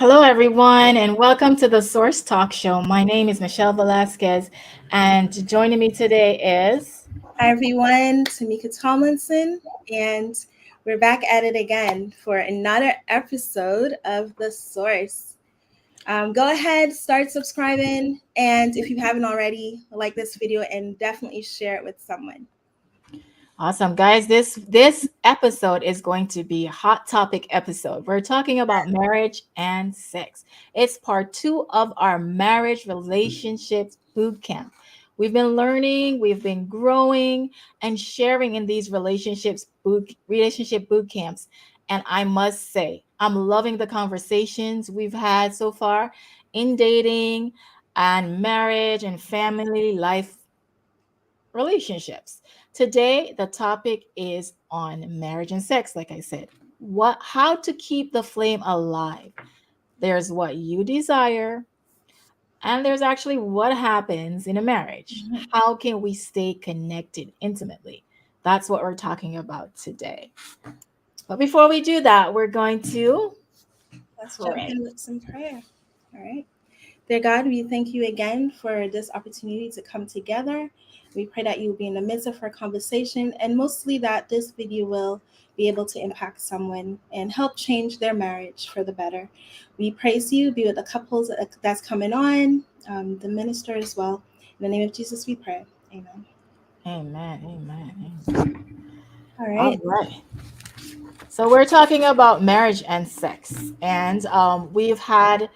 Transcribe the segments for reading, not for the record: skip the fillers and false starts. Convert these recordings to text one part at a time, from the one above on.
Hello, everyone, and welcome to the Source Talk Show. My name is Michelle Velasquez, and joining me today is. Hi everyone, Tamika Tomlinson, and we're back at it again for another episode of The Source. Go ahead, start subscribing, and if you haven't already, like this video and definitely share it with someone. Awesome, guys. This episode is going to be a hot topic episode. We're talking about marriage and sex. It's part 2 of our marriage relationships boot camp. We've been learning, we've been growing and sharing in these relationship boot camps. And I must say, I'm loving the conversations we've had so far in dating and marriage and family life relationships. Today, the topic is on marriage and sex, like I said. How to keep the flame alive. There's what you desire, and there's actually what happens in a marriage. How can we stay connected intimately? That's what we're talking about today. But before we do that, we're going to Let's jump in with some prayer. All right. Dear God, we thank you again for this opportunity to come together. We pray that you will be in the midst of our conversation and mostly that this video will be able to impact someone and help change their marriage for the better. We praise you, be with the couples that's coming on, the minister as well. In the name of Jesus, we pray. Amen. Amen. All right. All right. So we're talking about marriage and sex, and we've had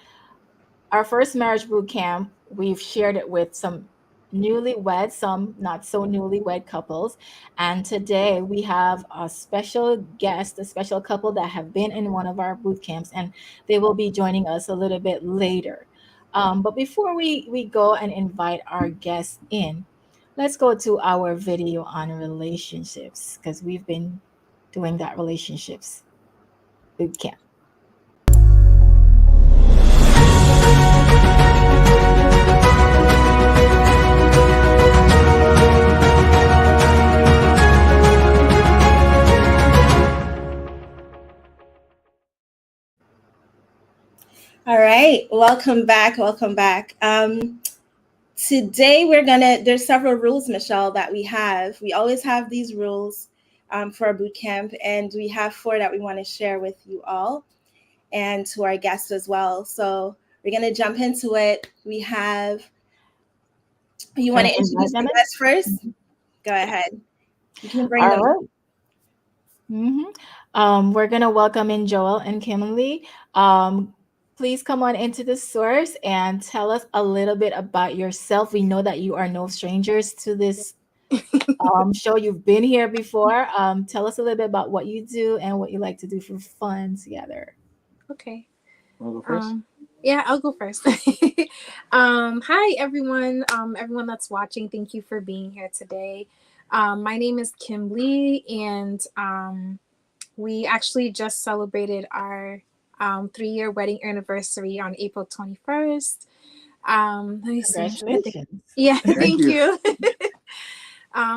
our first marriage boot camp. We've shared it with some newlywed, some not so newlywed couples, and today we have a special guest, a special couple that have been in one of our boot camps, and they will be joining us a little bit later. But before we go and invite our guests in, let's go to our video on relationships because we've been doing that relationships boot camp. All right. Welcome back. Welcome back. Today there's several rules, Michelle, that we have. We always have these rules for our boot camp, and we have 4 that we want to share with you all and to our guests as well. So we're going to jump into it. You want to introduce the guests first? Go ahead. You can bring them. Right. We're going to welcome in Joel and Kimberly. Please come on into the source and tell us a little bit about yourself. We know that you are no strangers to this show. You've been here before. Tell us a little bit about what you do and what you like to do for fun together. Okay. I'll go first. Yeah, I'll go first. Hi, everyone. Everyone that's watching, thank you for being here today. My name is Kimberly, and we actually just celebrated our 3-year wedding anniversary on April 21st. Let me see. Congratulations. Yeah, thank you.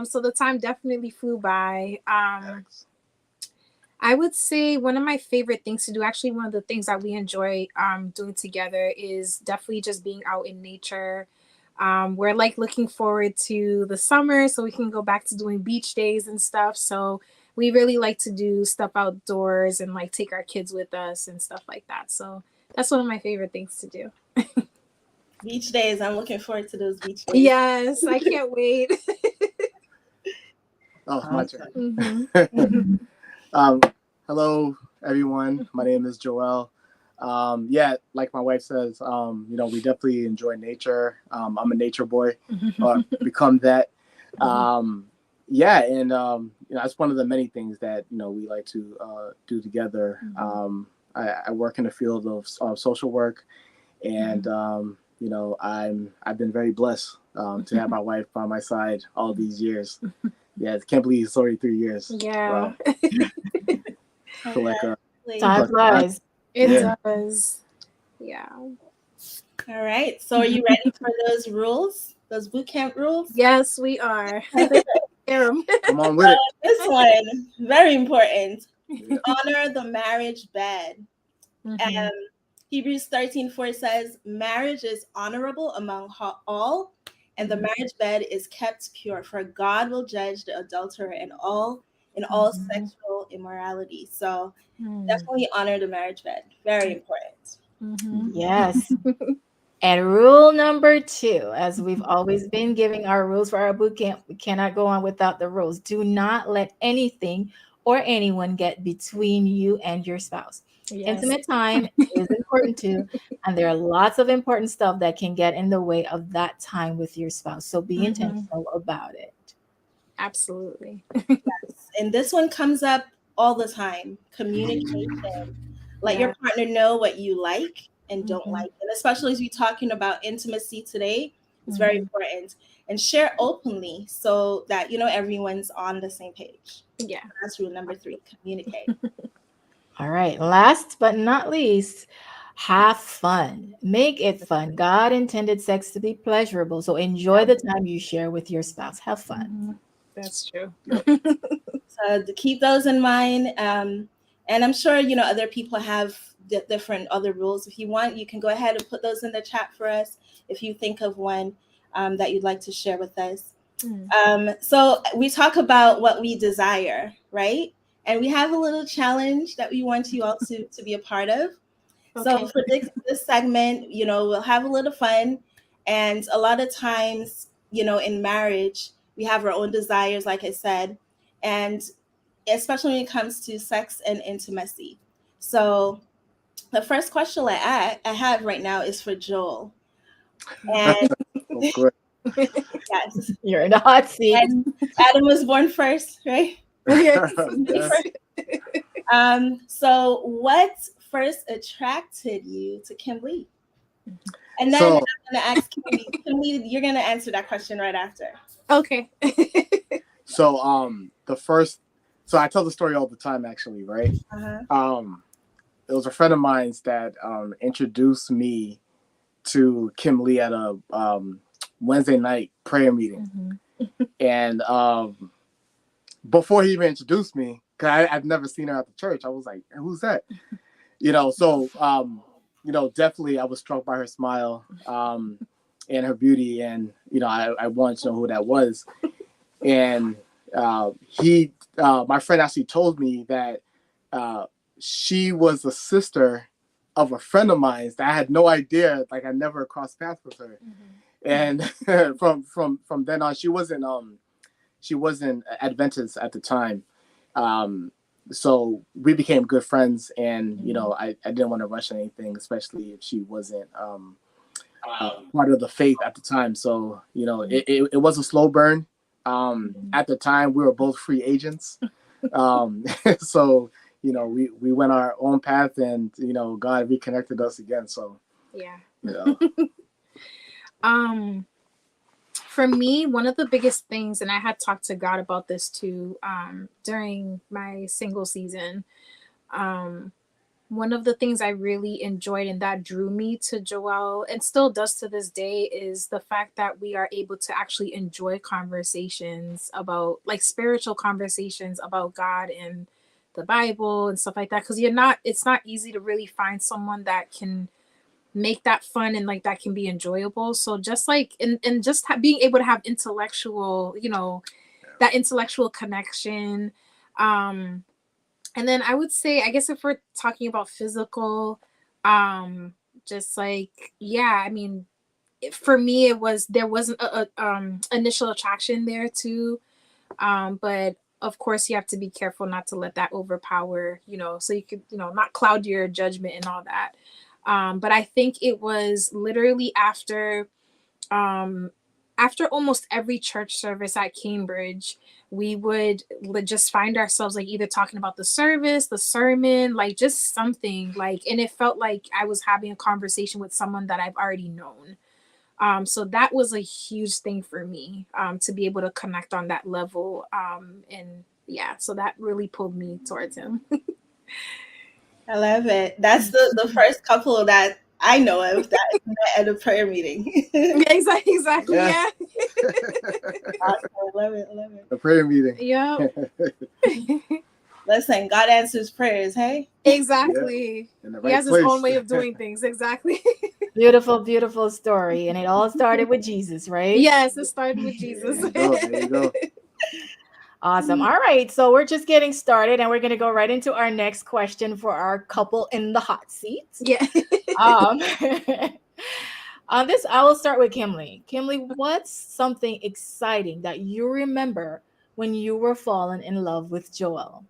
So the time definitely flew by. I would say one of my favorite things to do, actually one of the things that we enjoy doing together is definitely just being out in nature. We're like looking forward to the summer so we can go back to doing beach days and stuff. So we really like to do stuff outdoors and like take our kids with us and stuff like that. So that's one of my favorite things to do. Beach days. I'm looking forward to those beach days. Yes, I can't wait. Oh, my turn. Mm-hmm. Hello, everyone. My name is Joel. Yeah, like my wife says, we definitely enjoy nature. I'm a nature boy, or become that. Yeah, and that's one of the many things that we like to do together. I work in the field of social work, and I've been very blessed to have my wife by my side all these years. Yeah, I can't believe it's already 3 years. Yeah. Wow. Feel like Time flies. It does. Yeah. All right. So are you ready for those rules? Those boot camp rules? Yes, we are. Come on with it. This one, very important. Honor the marriage bed. Hebrews 13:4 says, marriage is honorable among all, and the marriage bed is kept pure, for God will judge the adulterer in all sexual immorality. So definitely honor the marriage bed. Very important. Yes. And rule number 2, as we've always been giving our rules for our boot camp, we cannot go on without the rules. Do not let anything or anyone get between you and your spouse. Yes. Intimate time is important too, and there are lots of important stuff that can get in the way of that time with your spouse. So be intentional about it. Absolutely. Yes. And this one comes up all the time. Communication. Let your partner know what you like and don't like. And especially as we're talking about intimacy today, it's very important. And share openly so that, you know, everyone's on the same page. Yeah. That's rule number 3, communicate. All right. Last but not least, have fun. Make it fun. God intended sex to be pleasurable. So enjoy the time you share with your spouse. Have fun. That's true. So to keep those in mind. And I'm sure, you know, other people have different other rules. If you want, you can go ahead and put those in the chat for us if you think of one that you'd like to share with us. So we talk about what we desire, right? And we have a little challenge that we want you all to be a part of. Okay. So for this segment, you know, we'll have a little fun. And a lot of times, you know, in marriage, we have our own desires, like I said, and especially when it comes to sex and intimacy. So the first question I have right now is for Joel. And yes, you're in the hot seat. And Adam was born first, right? So what first attracted you to Kim Lee? And then I'm going to ask Kim Lee, you're going to answer that question right after. Okay. So I tell the story all the time, actually, right? It was a friend of mine's that introduced me to Kim Lee at a Wednesday night prayer meeting. And before he even introduced me, because I've never seen her at the church, I was like, who's that? You know, so, you know, definitely I was struck by her smile and her beauty. And, you know, I wanted to know who that was. And my friend actually told me that she was a sister of a friend of mine that I had no idea, like I never crossed paths with her. And from then on, she wasn't Adventist at the time. So we became good friends, and you know, I didn't want to rush anything, especially if she wasn't part of the faith at the time. So you know, it was a slow burn. At the time, we were both free agents. So you know, we went our own path, and you know, God reconnected us again. So yeah, you know. For me, one of the biggest things, and I had talked to God about this too, during my single season. One of the things I really enjoyed and that drew me to Joel, and still does to this day, is the fact that we are able to actually enjoy conversations about, like, spiritual conversations about God and the Bible and stuff like that. Because it's not easy to really find someone that can make that fun and like that can be enjoyable. So just like and just being able to have intellectual, you know, that intellectual connection. And then I would say, I guess if we're talking about physical, just like, yeah, I mean, for me there wasn't a initial attraction there too, but of course you have to be careful not to let that overpower, you know, so you could, you know, not cloud your judgment and all that. But I think it was literally after almost every church service at Cambridge, we would just find ourselves like either talking about the service, the sermon, like just something like, and it felt like I was having a conversation with someone that I've already known. So that was a huge thing for me, to be able to connect on that level. And yeah, so that really pulled me towards him. I love it. That's the first couple that I know of that met at a prayer meeting. Exactly. Yeah. Awesome. I love it. The prayer meeting. Yeah. Listen, God answers prayers, hey? Exactly. Yeah. in the He right has his place. own way of doing things. Exactly. Beautiful, beautiful story. And it all started with Jesus, right? Yes, it started with Jesus. There you go. There you go. Awesome. All right. So we're just getting started and we're going to go right into our next question for our couple in the hot seat. Yeah. Um, on this, I will start with Kimley. Kimley, what's something exciting that you remember when you were falling in love with Joel?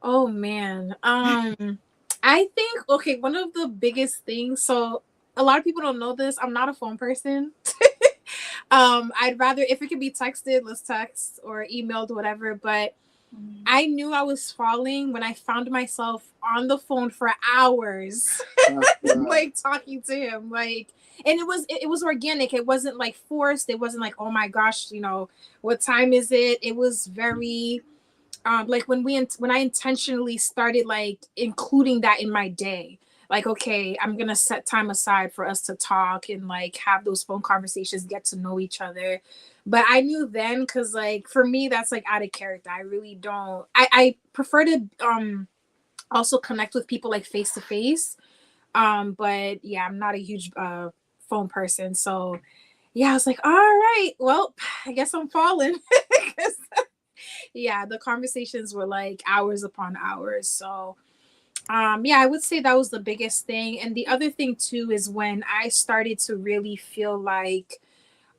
Oh man. I think okay, one of the biggest things, so a lot of people don't know this, I'm not a phone person. I'd rather if it could be texted, let's text or emailed, whatever, but I knew I was falling when I found myself on the phone for hours like talking to him, like, and it was organic. It wasn't like forced. It wasn't like, oh my gosh, what time is it? It was very like when I intentionally started like including that in my day, like, okay, I'm gonna set time aside for us to talk and like have those phone conversations, get to know each other. But I knew then, because like for me that's like out of character. I really don't, I prefer to also connect with people like face to face. But yeah, I'm not a huge phone person. So yeah, I was like, all right, well, I guess I'm falling. 'Cause, yeah, the conversations were like hours upon hours. So yeah, I would say that was the biggest thing. And the other thing too is when I started to really feel like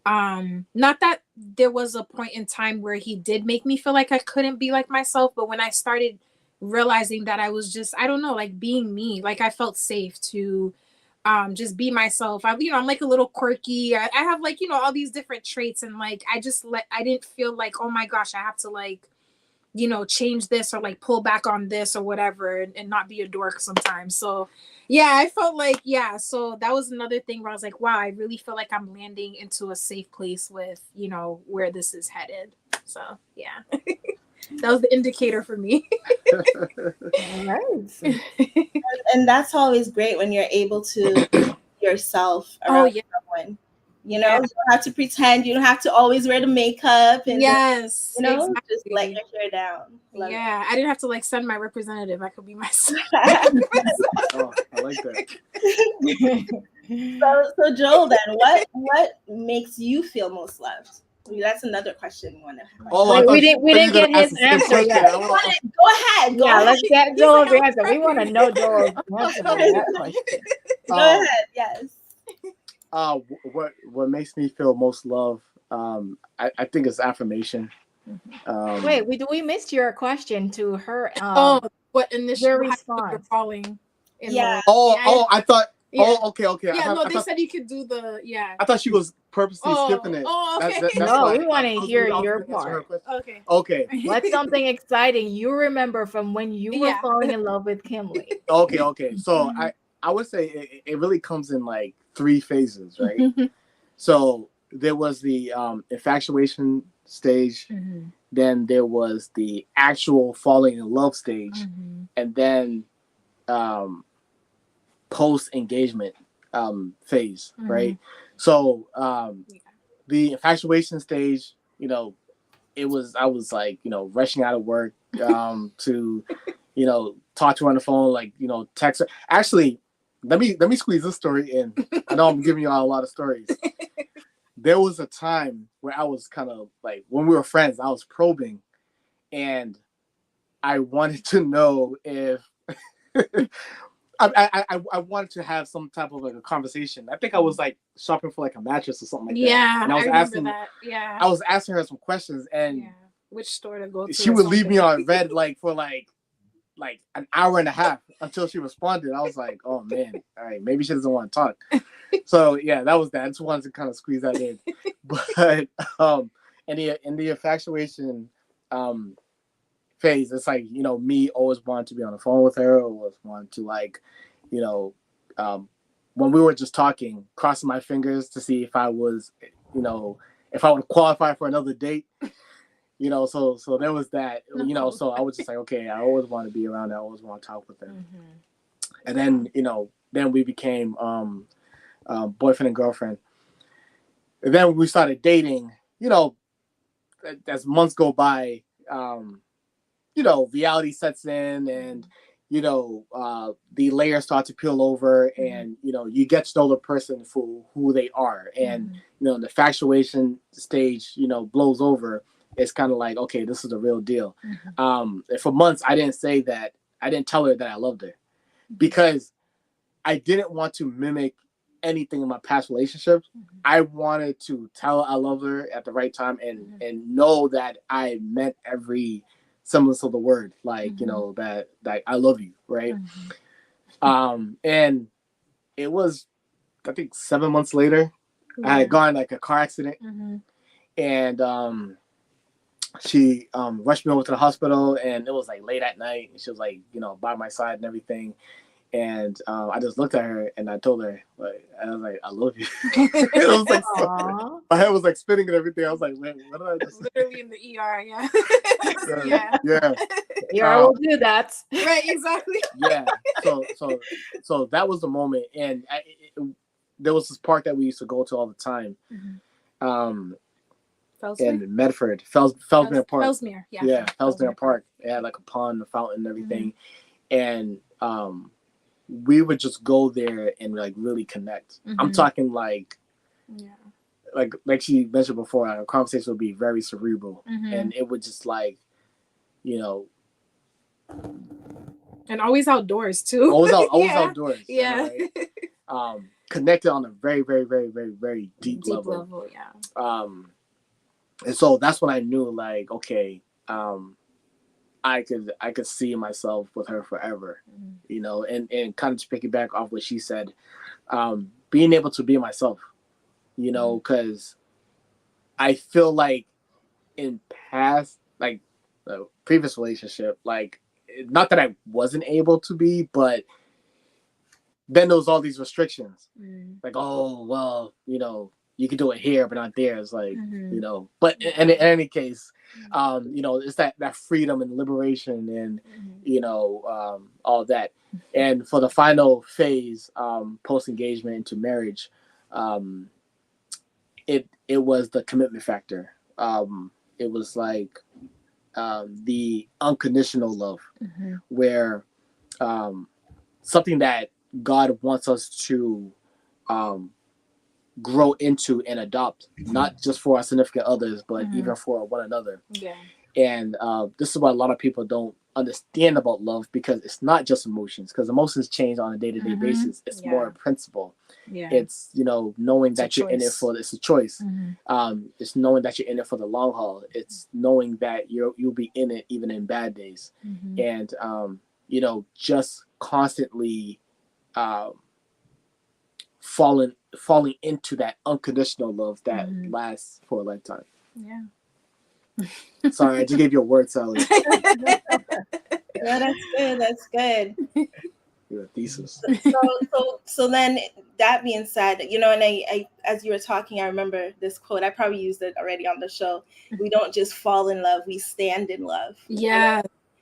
not that there was a point in time where he did make me feel like I couldn't be like myself, but when I started realizing that I was just, I don't know, like being me, like I felt safe to just be myself. I'm like a little quirky. I have like, all these different traits, and like I didn't feel like, oh my gosh, I have to like change this or like pull back on this or whatever, and not be a dork sometimes. So yeah, I felt like, yeah, so that was another thing where I was like, wow, I really feel like I'm landing into a safe place with where this is headed. So yeah. That was the indicator for me. All right. And that's always great when you're able to be yourself Oh around yeah. someone. Yeah. You don't have to pretend. You don't have to always wear the makeup and Yes, just exactly. let your hair down. Love Yeah, I didn't have to like send my representative. I could be myself. Oh, I like that. So Joel, then what makes you feel most loved? That's another question we want to have. Oh, Wait, I thought we you didn't were gonna get ask his the same answer question. yet. Go ahead. Go Yeah, ahead. let's get He's Joel's like, answer. We want to know Joel's answer to that question. Go ahead. Yes. What makes me feel most love? I think it's affirmation. Wait, we missed your question to her. oh, what initial Your how you response. were falling in Yeah. love? Oh, I thought. Yeah. Oh, okay. Yeah, I they thought, said you could do the I thought she was purposely skipping it. Oh, okay. That's No, why we want to hear your gonna answer her part. question. Okay. Okay. What's something exciting you remember from when you were Yeah. falling in love with Kimley? Okay. So I would say it really comes in like 3 phases, right? So there was the infatuation stage, then there was the actual falling in love stage, and then post engagement phase, right? So the infatuation stage, I was like, rushing out of work to, talk to her on the phone, like, text her. Actually, let me squeeze this story in. I know I'm giving you all a lot of stories. There was a time where I was kind of like, when we were friends, I was probing, and I wanted to know if I wanted to have some type of like a conversation. I think I was like shopping for like a mattress or something like that. Yeah, and I was remember that. Yeah. I was asking her some questions, and which store to go to. she would leave me on red like for like an hour and a half until she responded. I was like, oh man, all right, maybe she doesn't want to talk. So yeah, that was that. I just wanted to kind of squeeze that in. But in the infatuation phase, it's like, me always wanted to be on the phone with her, always wanted to like, when we were just talking, crossing my fingers to see if I was, if I would qualify for another date. So there was that, so I was just like, okay, I always want to be around her, I always want to talk with her. And then, then we became boyfriend and girlfriend. And then we started dating, as months go by, reality sets in, and, the layers start to peel over, and you get to know the person for who they are, and the infatuation stage blows over. It's kind of like, okay, this is the real deal. And for months I didn't tell her that I loved her, because I didn't want to mimic anything in my past relationships. I wanted to tell her I love her at the right time, and know that I meant every semblance of the word, like that I love you, right? And it was, I think, 7 months later. I had gone like a car accident, and she rushed me over to the hospital, and it was like late at night, and she was like by my side and everything. And I just looked at her and I told her, like, I was like, I love you. It was like, my head was like spinning and everything. I was like, man, what did I just say? Literally in the ER, yeah. Yeah. ER will do that. Right, exactly. Yeah. So that was the moment. And there was this park that we used to go to all the time. In Medford, Fellsmere Park. Fellsmere, yeah. Yeah, Fellsmere Park. It had like a pond, a fountain, and everything. And we would just go there and like really connect. I'm talking like she mentioned before, our conversation would be very cerebral, and it would just like, and always outdoors too. Always outdoors. Yeah. Right? Connected on a very, very, very, very, very deep level. Yeah. And so that's when I knew, like, okay, I could see myself with her forever, and kind of to piggyback off what she said, being able to be myself, because I feel like in past, like, previous relationship, like, not that I wasn't able to be, but then there was all these restrictions, like, oh, well, you can do it here, but not there. It's like, but in any case, it's that freedom and liberation and, all that. And for the final phase, post-engagement into marriage, it was the commitment factor. It was like the unconditional love, where something that God wants us to grow into and adopt, not just for our significant others, but even for one another. Yeah. And this is what a lot of people don't understand about love, because it's not just emotions, because emotions change on a day-to-day basis. It's more a principle. Yeah. It's knowing that you're in it for, it's a choice. It's knowing that you're in it for the long haul. It's knowing that you'll be in it even in bad days. And just constantly falling into that unconditional love that lasts for a lifetime. Yeah. Sorry, I just gave you a word salad. Yeah, that's good. Your thesis. So then, that being said, and I as you were talking, I remember this quote. I probably used it already on the show. We don't just fall in love; we stand in love. Yeah,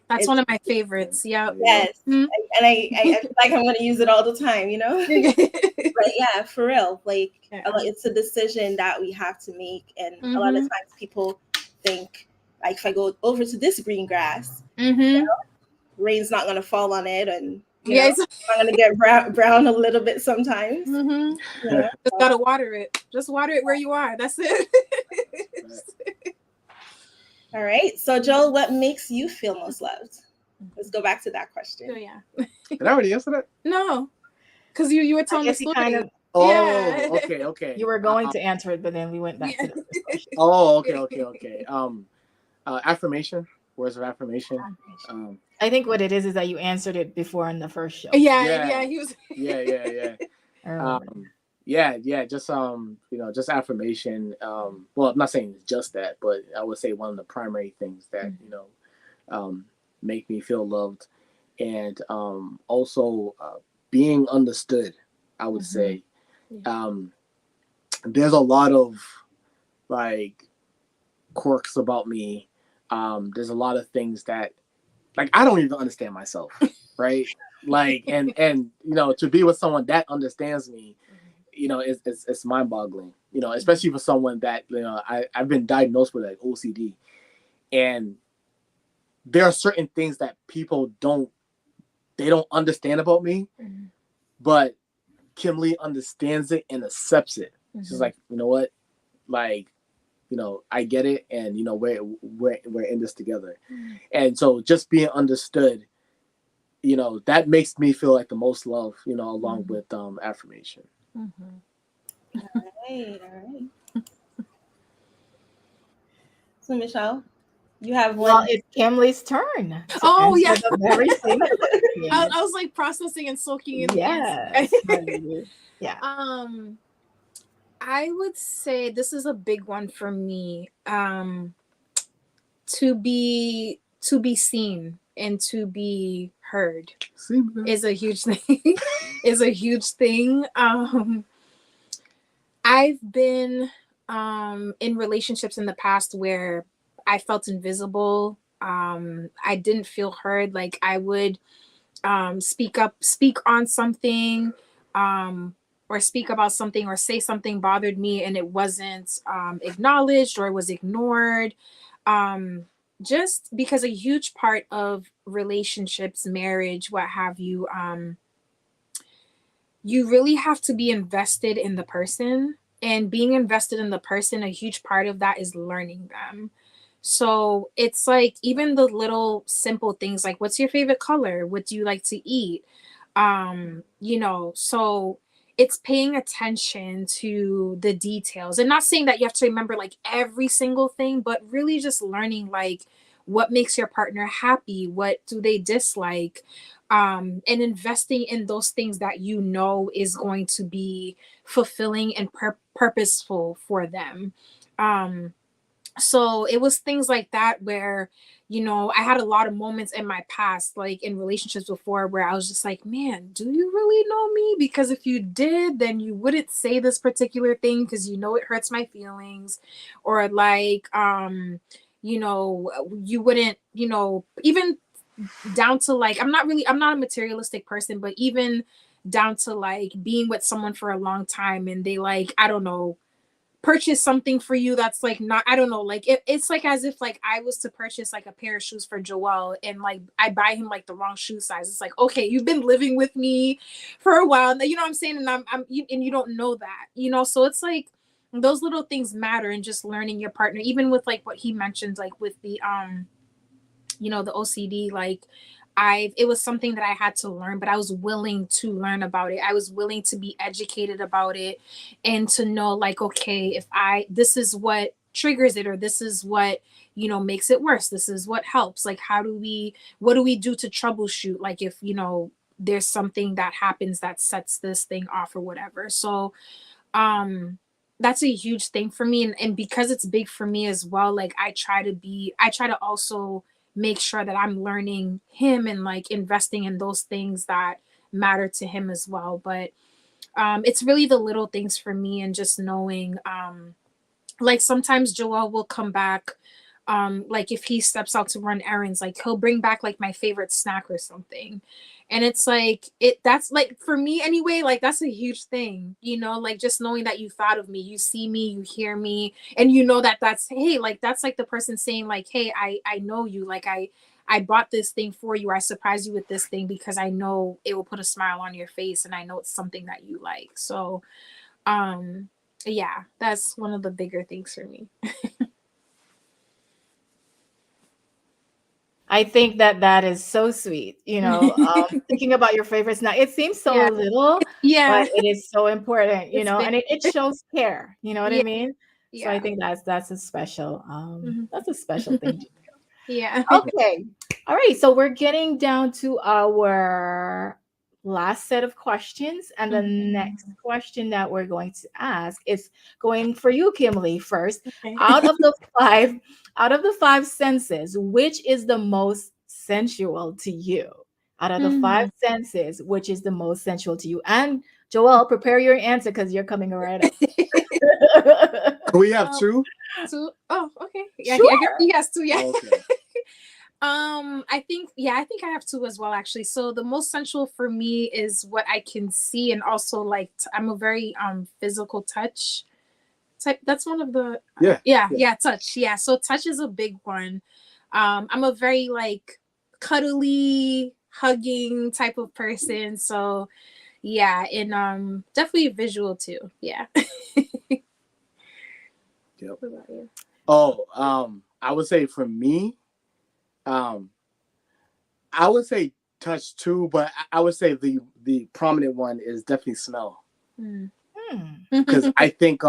that's one of my favorites. Yeah. Yes, and I feel like I'm going to use it all the time. But yeah, for real, like it's a decision that we have to make, and a lot of times people think, like, if I go over to this green grass, rain's not going to fall on it, and I'm going to get brown a little bit sometimes. Just gotta water it. Just water it where you are. That's it. All right. So Joel, what makes you feel most loved? Let's go back to that question. Oh yeah. Did I already answer that? No, because you were telling the story. Okay. You were going to answer it, but then we went back to the first question. Okay. Affirmation. Words of affirmation. I think what it is that you answered it before in the first show. Yeah. He was. Just affirmation. Well, I'm not saying just that, but I would say one of the primary things that make me feel loved, and also being understood. I would say there's a lot of like quirks about me. There's a lot of things that, like, I don't even understand myself, right? Like, and to be with someone that understands me, it's mind-boggling. Especially for someone that I've been diagnosed with like OCD, and there are certain things that people don't they don't understand about me, but Kimberly understands it and accepts it. She's like, you know what, like, you know, I get it, and you know, we're in this together. And so just being understood, you know, that makes me feel like the most love, you know, along with affirmation. All right. So Michelle, you have one. Well, it's Kimberly's turn to Oh, answer yeah. the very same I question. was like processing and soaking in the Yes. answer. Yeah. I would say this is a big one for me. To be seen and to be heard is a huge thing. Is a huge thing. I've been in relationships in the past where I felt invisible. I didn't feel heard. Like I would speak on something, or speak about something, or say something bothered me, and it wasn't acknowledged, or it was ignored. Just because a huge part of relationships, marriage, what have you, you really have to be invested in the person. And being invested in the person, a huge part of that is learning them. So it's like even the little simple things like, what's your favorite color? What do you like to eat? You know, so it's paying attention to the details, and not saying that you have to remember like every single thing, but really just learning like what makes your partner happy, what do they dislike, and investing in those things that you know is going to be fulfilling and purposeful for them. So it was things like that where, you know, I had a lot of moments in my past, like in relationships before, where I was just like, man, do you really know me? Because if you did, then you wouldn't say this particular thing because you know it hurts my feelings. Or like, you know, you wouldn't, you know, even down to like, I'm not a materialistic person, but even down to like being with someone for a long time and they like, I don't know, purchase something for you that's like not, I don't know, like it's like as if like I was to purchase like a pair of shoes for Joel and like I buy him like the wrong shoe size. It's like, okay, you've been living with me for a while, you know what I'm saying, and and you don't know that, you know. So it's like those little things matter, and just learning your partner, even with like what he mentioned, like with the you know, the OCD, like it was something that I had to learn, but I was willing to learn about it. I was willing to be educated about it and to know like, okay, if this is what triggers it, or this is what, you know, makes it worse. This is what helps. Like, what do we do to troubleshoot? Like if, you know, there's something that happens that sets this thing off or whatever. So, that's a huge thing for me. And because it's big for me as well, like I try to also make sure that I'm learning him and like investing in those things that matter to him as well. But it's really the little things for me, and just knowing like sometimes Joel will come back, like if he steps out to run errands, like he'll bring back like my favorite snack or something. And it's like that's like for me anyway, like that's a huge thing, you know, like just knowing that you thought of me, you see me, you hear me, and you know that that's, hey, like that's like the person saying like, hey, I know you, like I bought this thing for you, or I surprised you with this thing because I know it will put a smile on your face and I know it's something that you like. So yeah, that's one of the bigger things for me. I think that is so sweet. You know, thinking about your favorite snack. It seems so Yeah. little, Yeah. but it is so important. You It's know, big. and it shows care. You know what I Yeah. mean? So I Yeah. think that's a special thing to do. Yeah. Okay. All right. So we're getting down to our last set of questions. And the next question that we're going to ask is going for you, Kimberly, first. Okay. Out of the five senses, which is the most sensual to you? Out of the five senses, which is the most sensual to you? And Joel, prepare your answer because you're coming right up. Can we have two? Two. Oh, okay. Yeah, Sure. I guess he has two. Yeah. Okay. I think I have two as well, actually. So the most sensual for me is what I can see, and also like I'm a very physical touch type. That's one of the touch. Yeah, so touch is a big one. I'm a very like cuddly, hugging type of person. So yeah, and definitely visual too. Yeah. Yep. What about you? Oh, I would say for me, I would say touch too, but I would say the prominent one is definitely smell. Because I think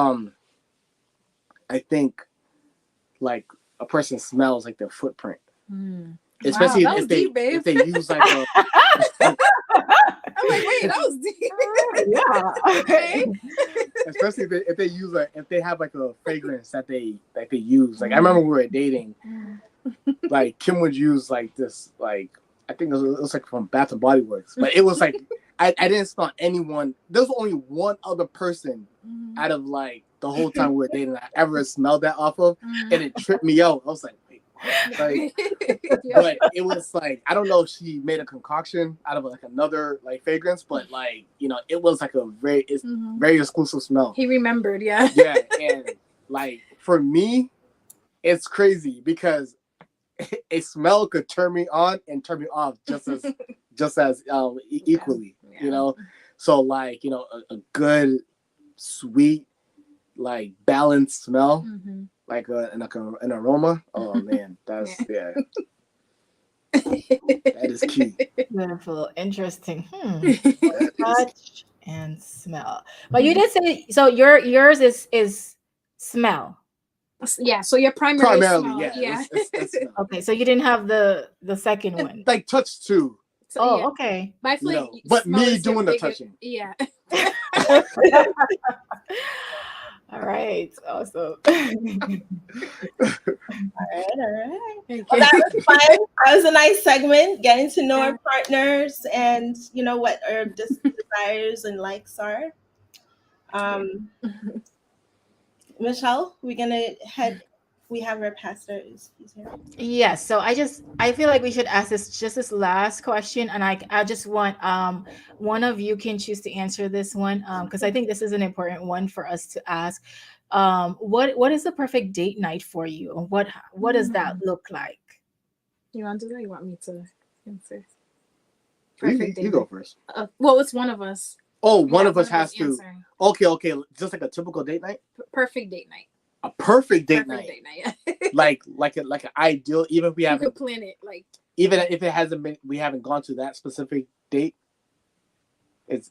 like a person smells like their footprint. Especially Wow, that was deep, babe. if they use like a I'm like, wait, that was deep. Yeah. Okay. especially if they use if they have like a fragrance that they use. Like I remember we were dating, like Kim would use like this, like I think it was like from Bath and Body Works, but it was like I didn't smell anyone. There was only one other person out of like the whole time we were dating that I ever smelled that off of, and it tripped me out. I was like, wait, what? Like, but it was like I don't know if she made a concoction out of like another like fragrance, but like it was like a very very exclusive smell. He remembered, yeah. Yeah, and like for me, it's crazy because a smell could turn me on and turn me off just as equally, So like a good sweet like balanced smell, like an aroma. Oh man, that's yeah. That is key. Beautiful, interesting. Touch and smell. But you did say so. Yours is smell. Yeah. So your primarily smell, yeah. It's smell. Okay, so you didn't have the second one. Like touch too. So, okay. But I feel like but me doing the touching. Yeah. All right. Awesome. All right. Well, that was fun. That was a nice segment, getting to know our partners and what our desires and likes are. Michelle, we're gonna head. We have our pastor. He's here. Yes. So I feel like we should ask this last question, and I just want one of you can choose to answer this one because I think this is an important one for us to ask. What is the perfect date night for you, and what does that look like? You want to do that? You want me to answer? You go first. Well, it's one of us. Oh, one of us has to. Answering. Okay. Just like a typical date night. Perfect date night. A perfect date night. like an ideal, even if we haven't plan it, like even if it hasn't been, we haven't gone to that specific date. It's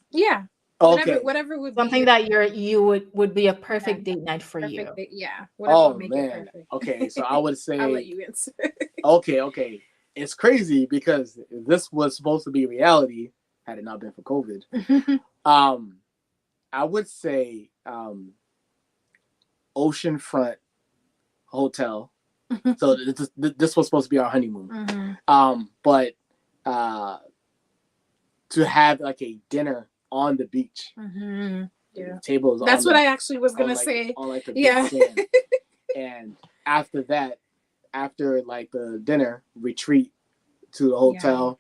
yeah. Okay. Whatever would something be that you would be a perfect date night for you. Yeah. Whatever would make it perfect. Okay, so I would say I'll let you answer. Okay. It's crazy because this was supposed to be reality had it not been for COVID. I would say oceanfront hotel. So this was supposed to be our honeymoon. But to have like a dinner on the beach. Yeah. Tables. That's what I actually was gonna say. On like the big sand. And after that, after like the dinner, retreat to the hotel.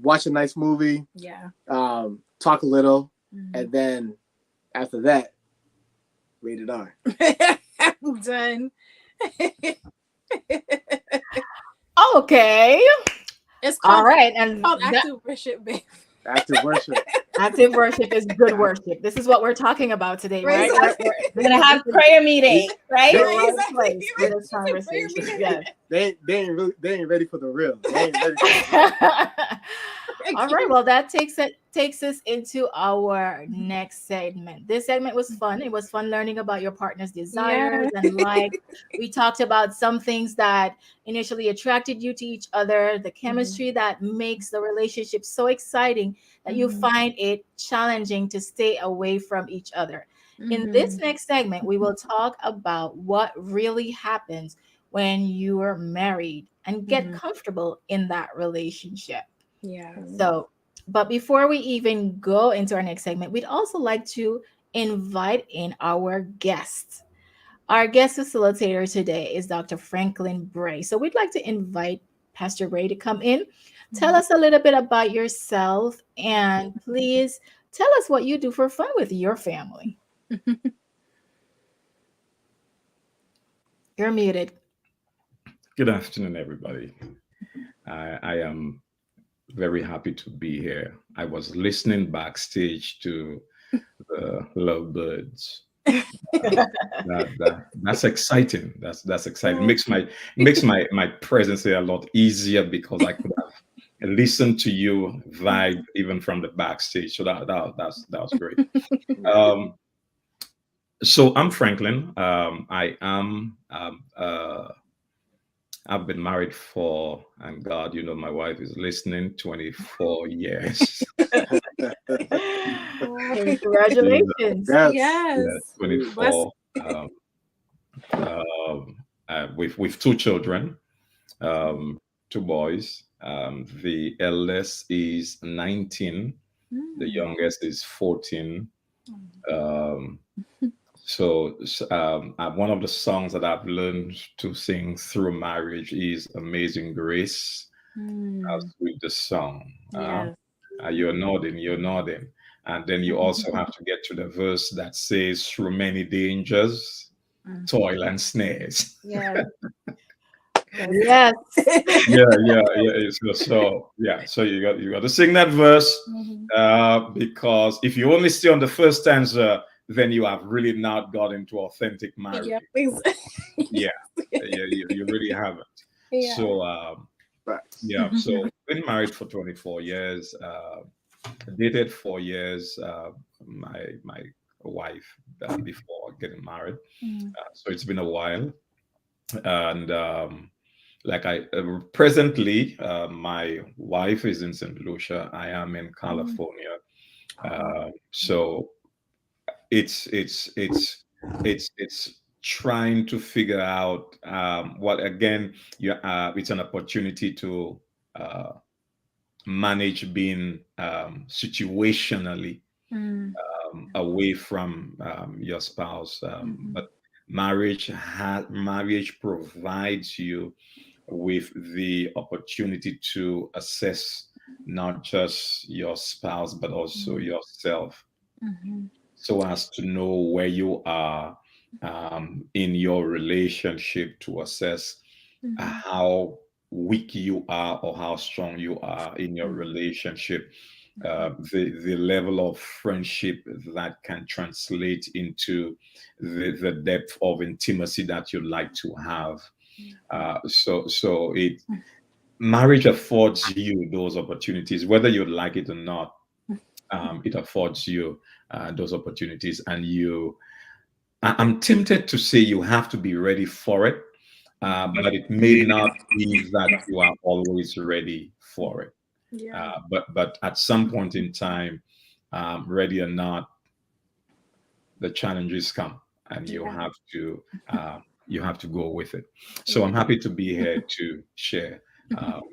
Watch a nice movie. Yeah. Talk a little, and then after that, rated R. I'm done. Okay. It's called, all right, and called active worship, babe. Active worship. Active worship is good worship. This is what we're talking about today, right? We're gonna have prayer meeting, right? For this conversation. Yes. They ain't ready for the real. They ain't ready All right. Well, that takes us into our next segment. This segment was fun. It was fun learning about your partner's desires and likes. We talked about some things that initially attracted you to each other, the chemistry that makes the relationship so exciting that you find it challenging to stay away from each other. In this next segment, we will talk about what really happens when you are married and get comfortable in that relationship. Yeah. So, but before we even go into our next segment, we'd also like to invite in our guest. Our guest facilitator today is Dr. Franklin Bray. So we'd like to invite Pastor Bray to come in. Tell us a little bit about yourself, and please tell us what you do for fun with your family. You're muted. Good afternoon, everybody. I am very happy to be here. I was listening backstage to the Lovebirds. That's exciting. That's exciting. Makes my presence here a lot easier because I could have listened to you vibe even from the backstage. So that was great. Um, so I'm Franklin. I am I've been married for, and God, my wife is listening, 24 years. Congratulations. Yes. Yeah, Yes. Bless. 24. Um, with two children, um, two boys. The eldest is 19. The Mm. youngest is 14. Um, so one of the songs that I've learned to sing through marriage is Amazing Grace. Mm. With the song. Yes. You're nodding, you're nodding. And then you also have to get to the verse that says, through many dangers, Mm. toil and snares. Yes. Yes. Yeah. So you got to sing that verse, Mhm. because if you only stay on the first stanza, then you have really not got into authentic marriage. Yeah. Ex- Yeah, you really haven't. yeah. So Facts. so been married for 24 years. Dated 4 years. My wife before getting married. Mm. So it's been a while, and like I presently, my wife is in St. Lucia. I am in Mm. California. Oh. So it's trying to figure out what again. It's an opportunity to uh, manage being situationally Mm. away from your spouse, Mhm. but marriage provides you with the opportunity to assess not just your spouse but also Mhm. yourself, Mhm. so as to know where you are in your relationship, to assess Mhm. how weak you are or how strong you are in your relationship, the level of friendship that can translate into the depth of intimacy that you like to have. So it marriage affords you those opportunities, whether you like it or not. It affords you those opportunities, and I'm tempted to say you have to be ready for it, but it may not be that you are always ready for it. Yeah. But at some point in time, ready or not, the challenges come, and Yeah. you have to go with it. So Yeah. I'm happy to be here to share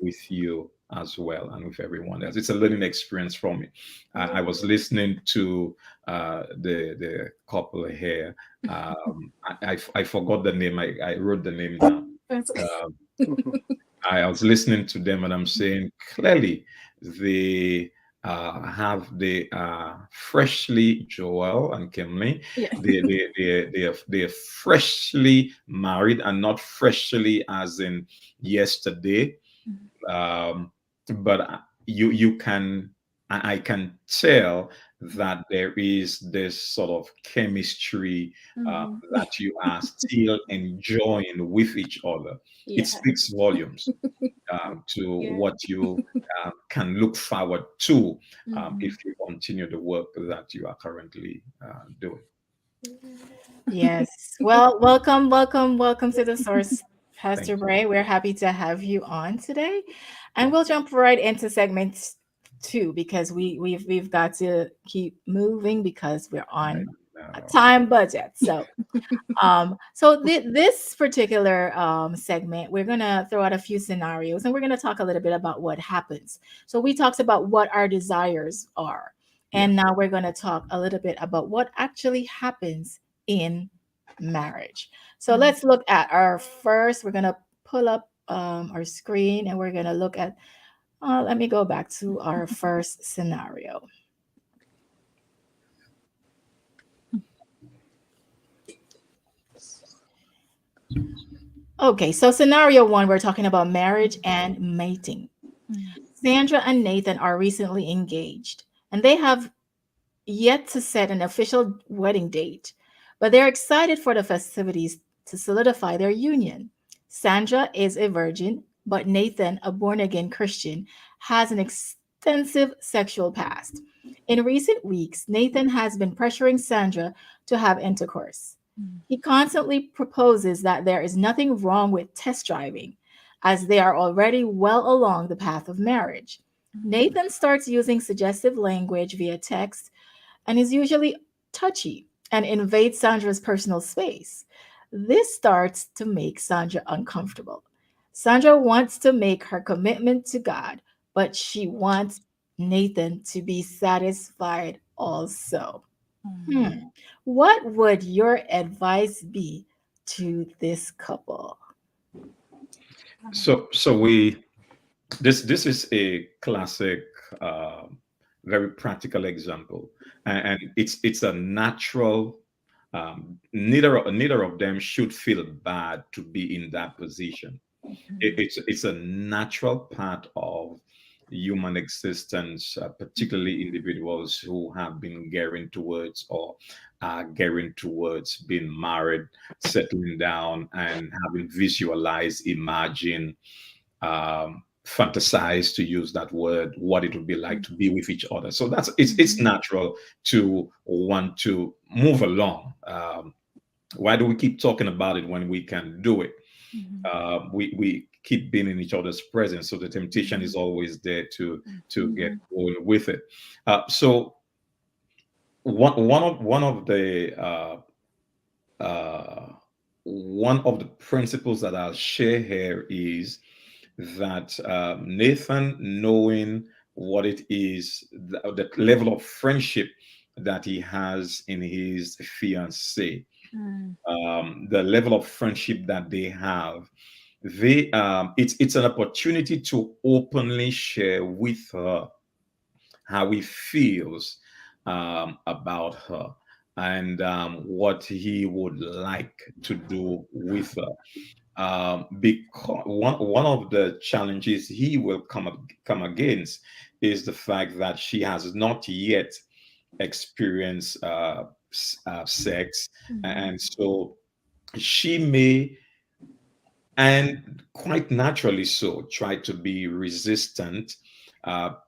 with you as well, and with everyone else. It's a learning experience for me. I was listening to the couple here. I forgot the name. I wrote the name down. That's- Um, I was listening to them, and I'm saying clearly they they are freshly, Joel and Kimley. yeah. They are freshly married, and not freshly as in yesterday. Um, but you can, I can tell that there is this sort of chemistry Mhm. that you are still enjoying with each other. It Yeah. speaks volumes to Yeah. what you can look forward to if Mhm. you continue the work that you are currently doing. Yes. Well, welcome to the source, Thank Pastor you. Bray. We're happy to have you on today. And we'll jump right into segment two because we've got to keep moving because we're I on a know. time budget. So this particular segment, we're gonna throw out a few scenarios and we're gonna talk a little bit about what happens. So we talked about what our desires are, Yeah. and now we're gonna talk a little bit about what actually happens in marriage. So Mhm. let's look at our first. We're gonna pull up our screen and we're gonna look at. Let me go back to our first scenario. Okay, so scenario one, we're talking about marriage and mating. Mm. Sandra and Nathan are recently engaged, and they have yet to set an official wedding date, but they're excited for the festivities to solidify their union. Sandra is a virgin, but Nathan, a born again Christian, has an extensive sexual past. In recent weeks, Nathan has been pressuring Sandra to have intercourse. Mm. He constantly proposes that there is nothing wrong with test driving, as they are already well along the path of marriage. Mm. Nathan starts using suggestive language via text and is usually touchy and invades Sandra's personal space. This starts to make Sandra uncomfortable. Sandra wants to make her commitment to God, but she wants Nathan to be satisfied also. Mm. Hmm. What would your advice be to this couple? So we this is a classic, uh, very practical example, and it's a natural. Neither of them should feel bad to be in that position. Mhm. It's a natural part of human existence, particularly individuals who have been gearing towards or are gearing towards being married, settling down, and having visualized, imagined, fantasize, to use that word, what it would be like to be with each other. So it's Mhm. natural to want to move along. Why do we keep talking about it when we can do it? Mhm. We keep being in each other's presence, so the temptation is Mhm. always there to get Mhm. going with it. So one of the uh, one of the principles that I'll share here is that Nathan, knowing what it is, the level of friendship that he has in his fiancée, Mm. the level of friendship that they have, it's an opportunity to openly share with her how he feels about her, and what he would like to do with her. Because one of the challenges he will come against is the fact that she has not yet experienced sex, Mhm. and so she may, and quite naturally so, try to be resistant,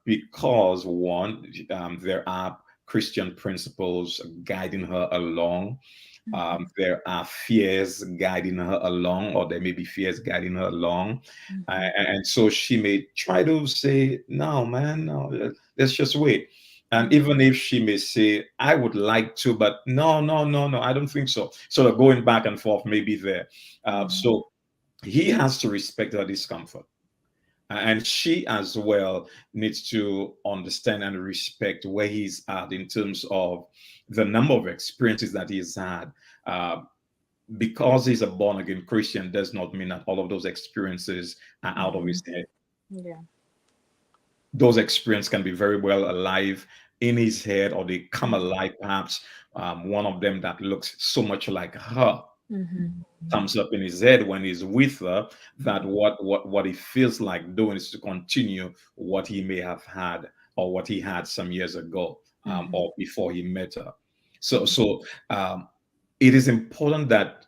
because one, there are Christian principles guiding her along. Mhm. There are fears guiding her along, or there may be fears guiding her along. Mhm. And so she may try to say, no, man, no, let's just wait. And Mhm. even if she may say, I would like to, but no, no, no, no, I don't think so. So going back and forth may be there. Mhm. So he has to respect her discomfort. And she as well needs to understand and respect where he's at in terms of the number of experiences that he's had. Uh, because he's a born again Christian does not mean that all of those experiences are out of his Mhm. head. Yeah. Those experiences can be very well alive in his head, or they come Mhm. alive perhaps. One of them that looks so much like her Mhm. comes up in his head when he's with her, that what he feels like doing is to continue what he may have had, or what he had some years ago, Mhm. or before he met her. So it is important that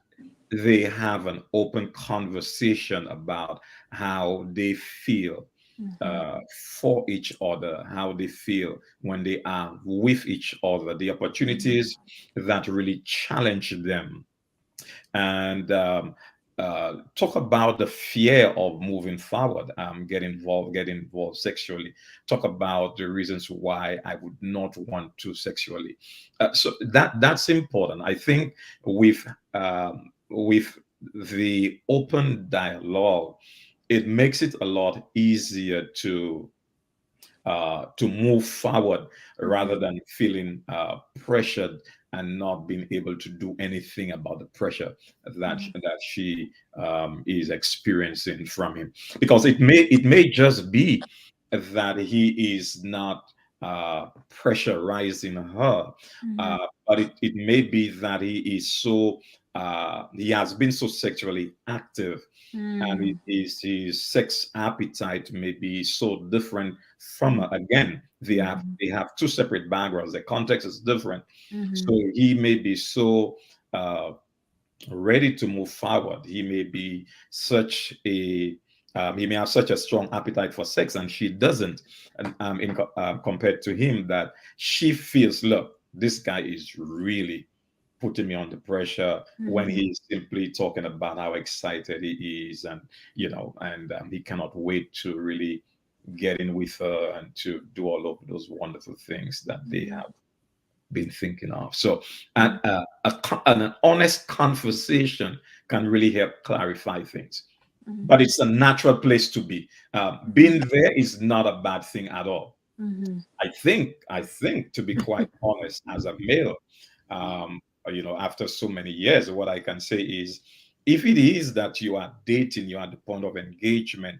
they have an open conversation about how they feel Mhm. uh, for each other, how they feel when they are with each other, the Mhm. opportunities that really challenge them, and talk about the fear of moving forward, get involved sexually. Talk about the reasons why I would not want to sexually. So that's important. I think with the open dialogue, it makes it a lot easier to move forward, rather Mhm. than feeling pressured and not being able to do anything about the pressure Mhm. that she is experiencing from him. Because it may just be that he is not pressurizing her, Mhm. but it may be that he has been so sexually active and Mm. his sex appetite may be so different from her. Again, they have two separate backgrounds. The context is different, so Mhm. he may be so ready to move forward. He may be such a he may have such a strong appetite for sex, and she doesn't. And compared to him, that she feels, look, this guy is really putting me under pressure when Mhm. he's simply talking about how excited he is, and and he cannot wait to really get in with her and to do all of those wonderful things that they have been thinking of. So, an honest conversation can really help clarify things. But Mhm. it's a natural place to be. Being there is not a bad thing at all. Mhm. I think, to be quite honest, as a male, after so many years, what I can say is, if it is that you are dating, you're at the point of engagement,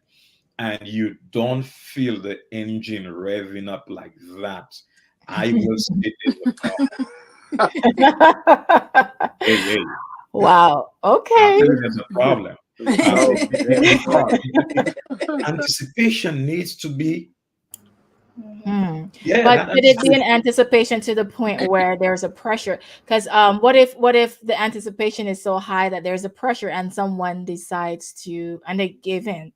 and you don't feel the engine revving up like that, I will say there's a problem. Hey, hey, Wow. I'll Okay. tell you there's a problem. So there you go. Because anticipation needs to be, Mhm. Hmm. yeah, But that could it be an anticipation. anticipation to the point where there's a pressure? Because what if the anticipation is so high that there's a pressure and someone decides to and they give in?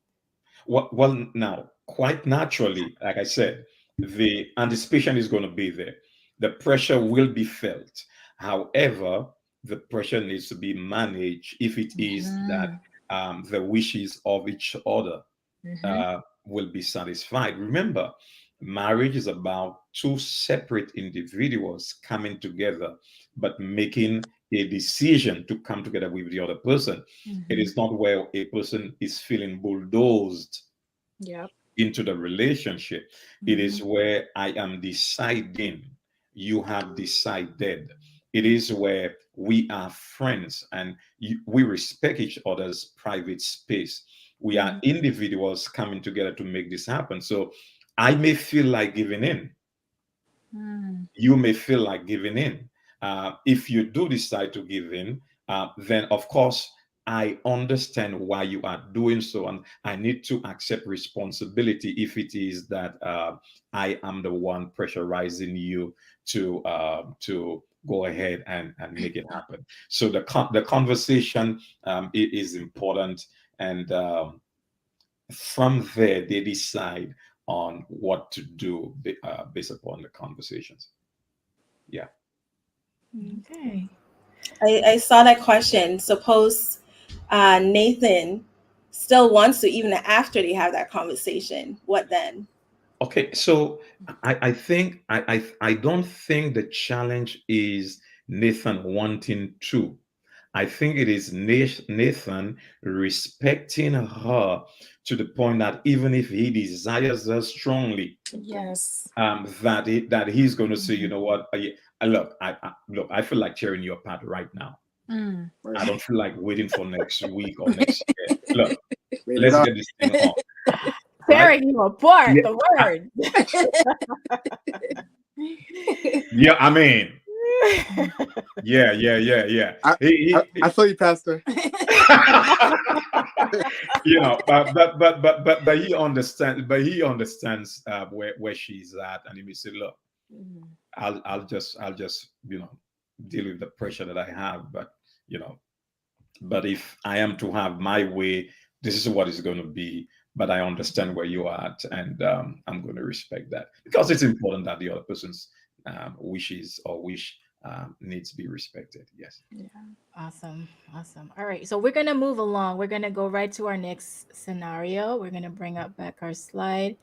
Well, now, quite naturally, like I said, the anticipation is going to be there. The pressure will be felt. However, the pressure needs to be managed if it is that Mhm. the wishes of each other Mhm. will be satisfied. Remember, marriage is about two separate individuals coming together, but making a decision to come together with the other person. It Mhm. is not where a person is feeling bulldozed Yep. into the relationship. It is Mhm. where I am deciding, you have decided. It is where we are friends and we respect each other's private space. We are Mhm. individuals coming together to make this happen. So I may feel like giving in, Mm. you may feel like giving in. If you do decide to give in, then of course, I understand why you are doing so, and I need to accept responsibility if it is that I am the one pressurizing you to go ahead and make it happen. So the conversation is important, and from there they decide on what to do based upon the conversations. Yeah. Okay. I saw that question. Suppose Nathan still wants to, even after they have that conversation. What then? Okay. So I don't think the challenge is Nathan wanting to. I think it is Nathan respecting her to the point that even if he desires her strongly, Yes. that he's going to say, you Mhm. know what, look, I feel like tearing your apart right now. Mm. I Right. don't feel like waiting for next week or next year. Look, Wait it let's up. get this thing on, right? Tearing you apart, Yeah, the I, word. yeah. I mean, yeah. I, I feel you, Pastor. But he understands where she's at, and he may say, look, Mhm. I'll just deal with the pressure that I have, you know but if I am to have my way, this is what it's going to be. But I understand where you are at, and I'm going to respect that, because it's important that the other person's wishes or wish needs to be respected. Yes. Yeah. Awesome. Awesome. All right. So we're going to move along. We're going to go right to our next scenario. We're going to bring up back our slide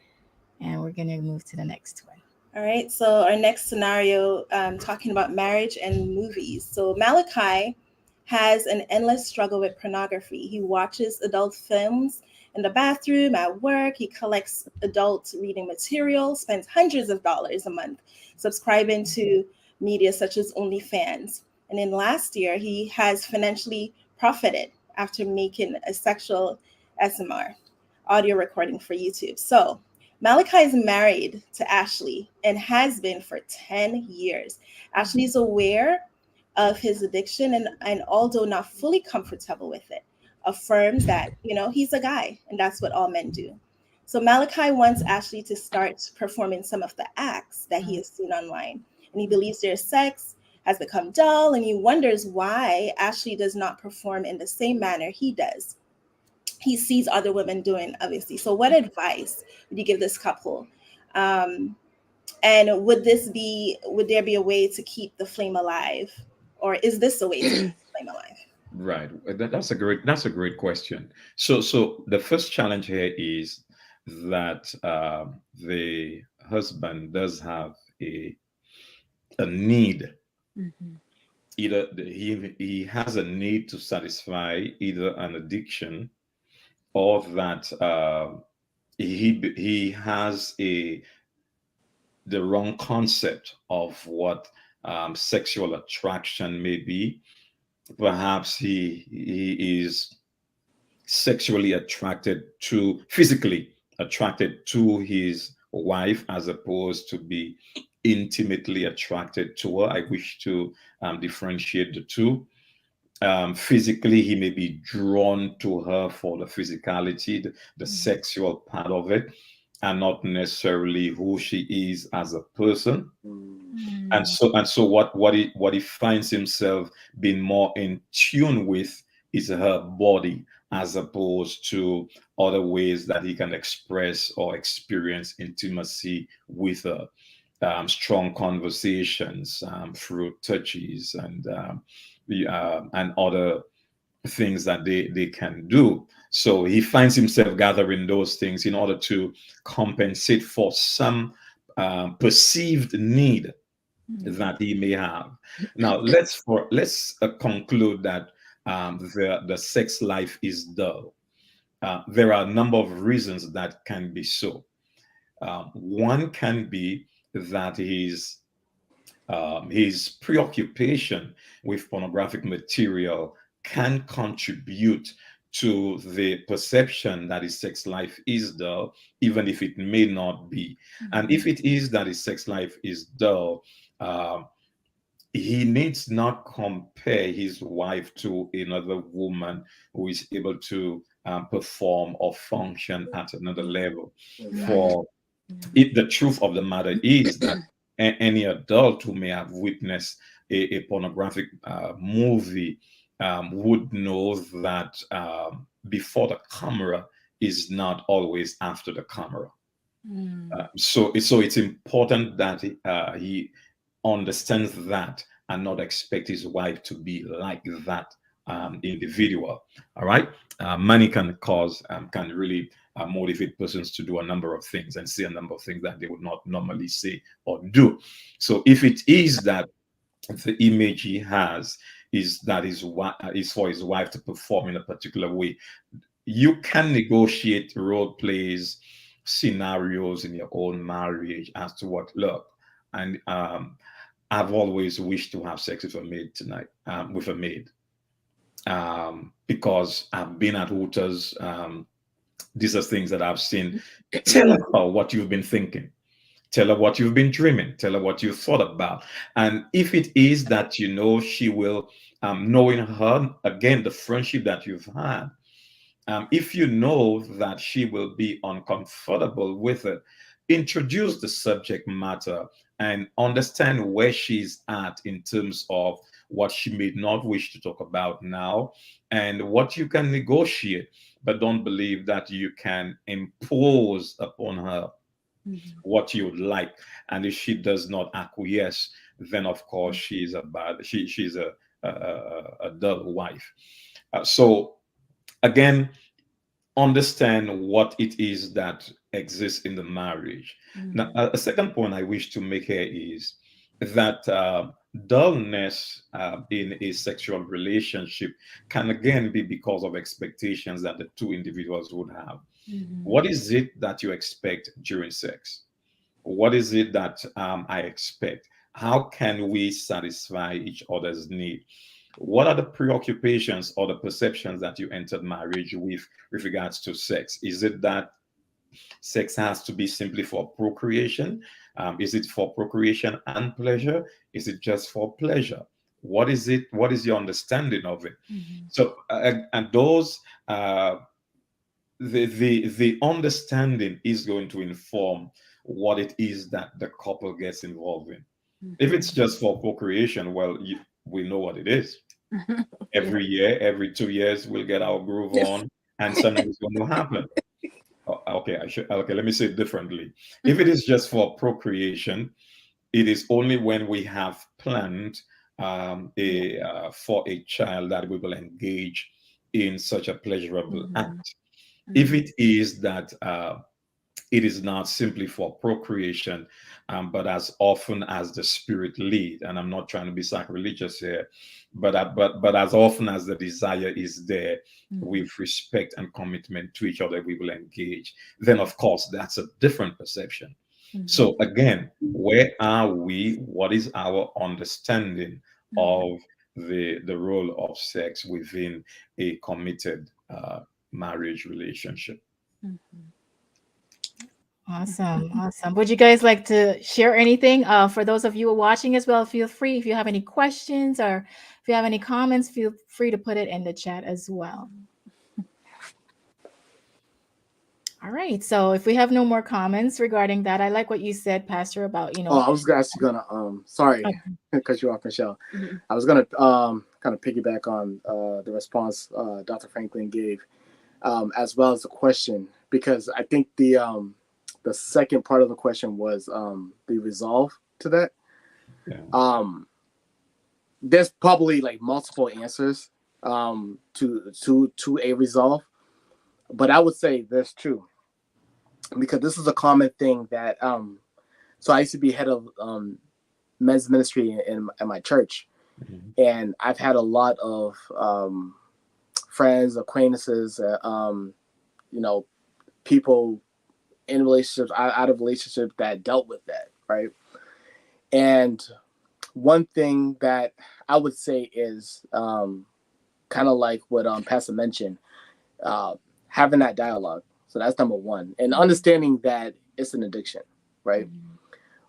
and we're going to move to the next one. All right. So our next scenario, talking about marriage and movies. So Malachi has an endless struggle with pornography. He watches adult films in the bathroom, at work. He collects adult reading material, spends hundreds of dollars a month subscribing to media such as OnlyFans. And in last year, he has financially profited after making a sexual SMR audio recording for YouTube. So Malachi is married to Ashley and has been for 10 years. Ashley is aware of his addiction and although not fully comfortable with it, affirms that, he's a guy and that's what all men do. So Malachi wants Ashley to start performing some of the acts that he has seen online. And he believes their sex has become dull, and he wonders why Ashley does not perform in the same manner he does. He sees other women doing, obviously. So what advice would you give this couple? And would there be a way to keep the flame alive? Or is this a way to keep the flame alive? Right. That's a great question. So the first challenge here is that the husband does have a need. Mhm. Either he has a need to satisfy either an addiction, or that he has the wrong concept of what sexual attraction may be. Perhaps he is sexually attracted to, physically attracted to his wife, as opposed to be intimately attracted to her. I wish to differentiate the two. Physically, he may be drawn to her for the physicality, the sexual part of it, and not necessarily who she is as a person. And so what he finds himself being more in tune with is her body, as opposed to other ways that he can express or experience intimacy with her. Strong conversations through touches, and other things that they can do. So he finds himself gathering those things in order to compensate for some perceived need that he may have. Now let's conclude that the sex life is dull. There are a number of reasons that can be so. One can be that his preoccupation with pornographic material can contribute to the perception that his sex life is dull, even if it may not be. And if it is that his sex life is dull, uh, he needs not compare his wife to another woman who is able to perform or function at another level. For the truth of the matter is that any adult who may have witnessed a pornographic movie would know that before the camera is not always after the camera. So it's important that he understands that, and not expect his wife to be like that individual. All right. Money can really motivate persons to do a number of things and say a number of things that they would not normally say or do. So if it is that the image he has is that is for his wife to perform in a particular way, you can negotiate role plays, scenarios in your own marriage as to what, look, and I've always wished to have sex with a maid tonight, with a maid, because I've been at Hooters. These are things that I've seen. Tell her what you've been thinking. Tell her what you've been dreaming. Tell her what you thought about. And if it is that she will, knowing her, again, the friendship that you've had, if you know that she will be uncomfortable with it, introduce the subject matter and understand where she's at in terms of what she may not wish to talk about now and what you can negotiate. But don't believe that you can impose upon her what you would like. And if she does not acquiesce, then of course she's a dull wife. So again, understand what it is that exists in the marriage. Now, a second point I wish to make here is that dullness in a sexual relationship can again be because of expectations that the two individuals would have. What is it that you expect during sex? What is it that I expect? How can we satisfy each other's need? What are the preoccupations or the perceptions that you entered marriage with regards to sex? Is it that sex has to be simply for procreation? Is it for procreation and pleasure? Is it just for pleasure? What is it? What is your understanding of it? Mhm. So and those the understanding is going to inform what it is that the couple gets involved in. If it's just for procreation, well, we know what it is. Yeah. Every year, every 2 years, we'll get our groove on, and something is going to happen. Okay, okay. Let me say it differently. If it is just for procreation, it is only when we have planned a for a child that we will engage in such a pleasurable Mhm. act. If Mhm. it is that it is not simply for procreation, but as often as the spirit lead. And I'm not trying to be sacrilegious here, but as often as the desire is there, with respect and commitment to each other, we will engage. Then, of course, that's a different perception. Mhm. So again, where are we? What is our understanding of the role of sex within a committed marriage relationship? Mhm. Awesome. Awesome. Would you guys like to share anything? For those of you who are watching as well, feel free. If you have any questions or if you have any comments, feel free to put it in the chat as well. All right. So if we have no more comments regarding that, I like what you said, Pastor, about, Oh, I was actually gonna sorry, Okay. cut you off, Michelle. Mhm. I was gonna kind of piggyback on the response Dr. Franklin gave, as well as the question, because I think the second part of the question was the resolve to that. Yeah. There's probably like multiple answers to a resolve, but I would say there's two, because this is a common thing that so I used to be head of men's ministry in my church, Mhm. and I've had a lot of friends, acquaintances, you know, people in relationships, out of relationships that dealt with that, right? And one thing that I would say is kind of like what Pastor mentioned, having that dialogue. So that's number one, and understanding that it's an addiction, right?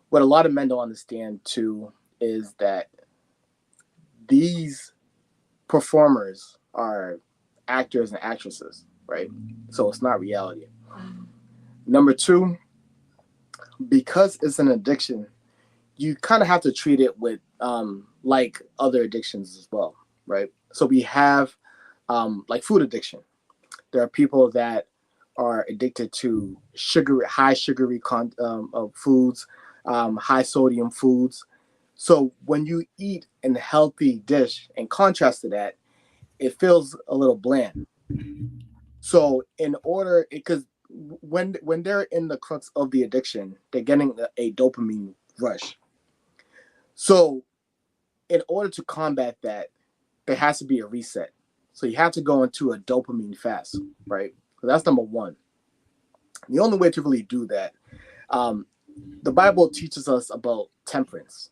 What a lot of men don't understand too is that these performers are actors and actresses, right? So it's not reality. Number two, because it's an addiction, you kind of have to treat it with like other addictions as well, right? So we have like food addiction. There are people that are addicted to high sugary foods, high sodium foods. So when you eat a healthy dish, in contrast to that, it feels a little bland. So in order, because when they're in the crux of the addiction, they're getting a dopamine rush. So in order to combat that, there has to be a reset. So you have to go into a dopamine fast, right? So that's number one. The only way to really do that, um, the Bible teaches us about temperance,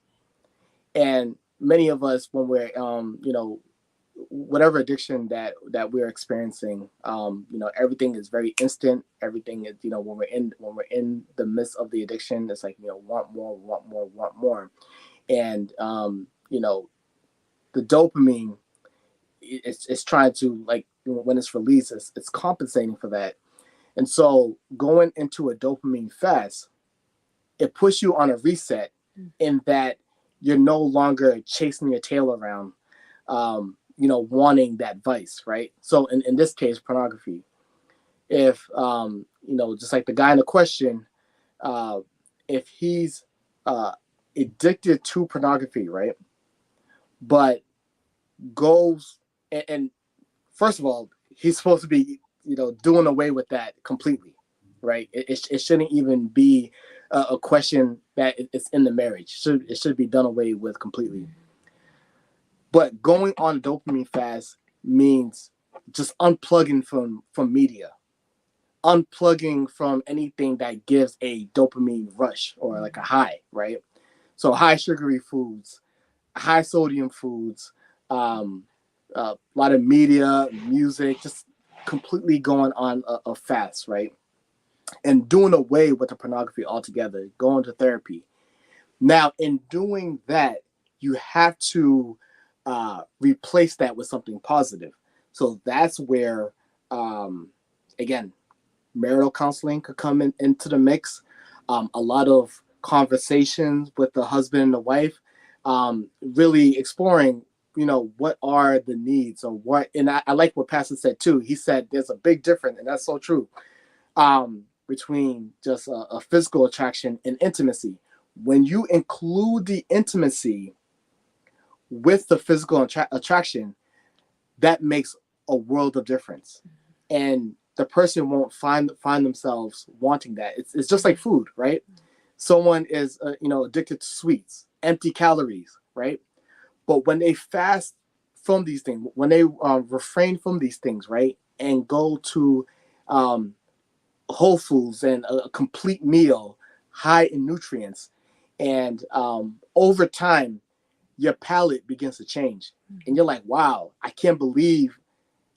and many of us, when we're, whatever addiction that we're experiencing, everything is very instant. Everything is, when we're in the midst of the addiction, it's like, want more, want more, want more, and the dopamine, it's trying to, like, when it's released, it's compensating for that. And so going into a dopamine fast, it puts you on a reset, in that you're no longer chasing your tail around, wanting that vice, right? So in this case, pornography. If, just like the guy in the question, uh, if he's uh, addicted to pornography, right? But goes and first of all, he's supposed to be, doing away with that completely, right? It shouldn't even be a question that it's in the marriage. It should be done away with completely. But going on a dopamine fast means just unplugging from media, unplugging from anything that gives a dopamine rush or like a high, right? So high sugary foods, high sodium foods, a lot of media, music, just completely going on a fast, right? And doing away with the pornography altogether, going to therapy. Now, in doing that, you have to replace that with something positive. So that's where, again, marital counseling could come into the mix. A lot of conversations with the husband and the wife, really exploring, what are the needs or what. And I like what Pastor said too. He said there's a big difference, and that's so true, between just a physical attraction and intimacy. When you include the intimacy with the physical attraction, that makes a world of difference, and the person won't find themselves wanting that. It's just like food, right? Someone is addicted to sweets, empty calories, right? But when they fast from these things, when they refrain from these things, right, and go to whole foods and a complete meal high in nutrients, and over time your palate begins to change, and you're like, wow, I can't believe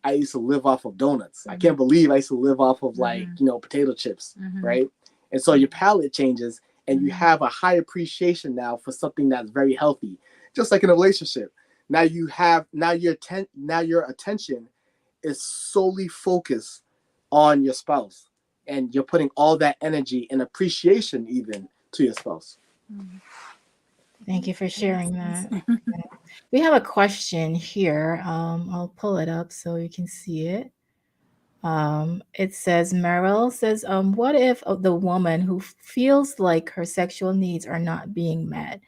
I used to live off of donuts. I can't believe I used to live off of potato chips, right? And so your palate changes, and you have a high appreciation now for something that's very healthy. Just like in a relationship, now your attention is solely focused on your spouse, and you're putting all that energy and appreciation even to your spouse. Thank you for sharing that. We have a question here. I'll pull it up so you can see it. It says, Meryl says, what if the woman who feels like her sexual needs are not being met?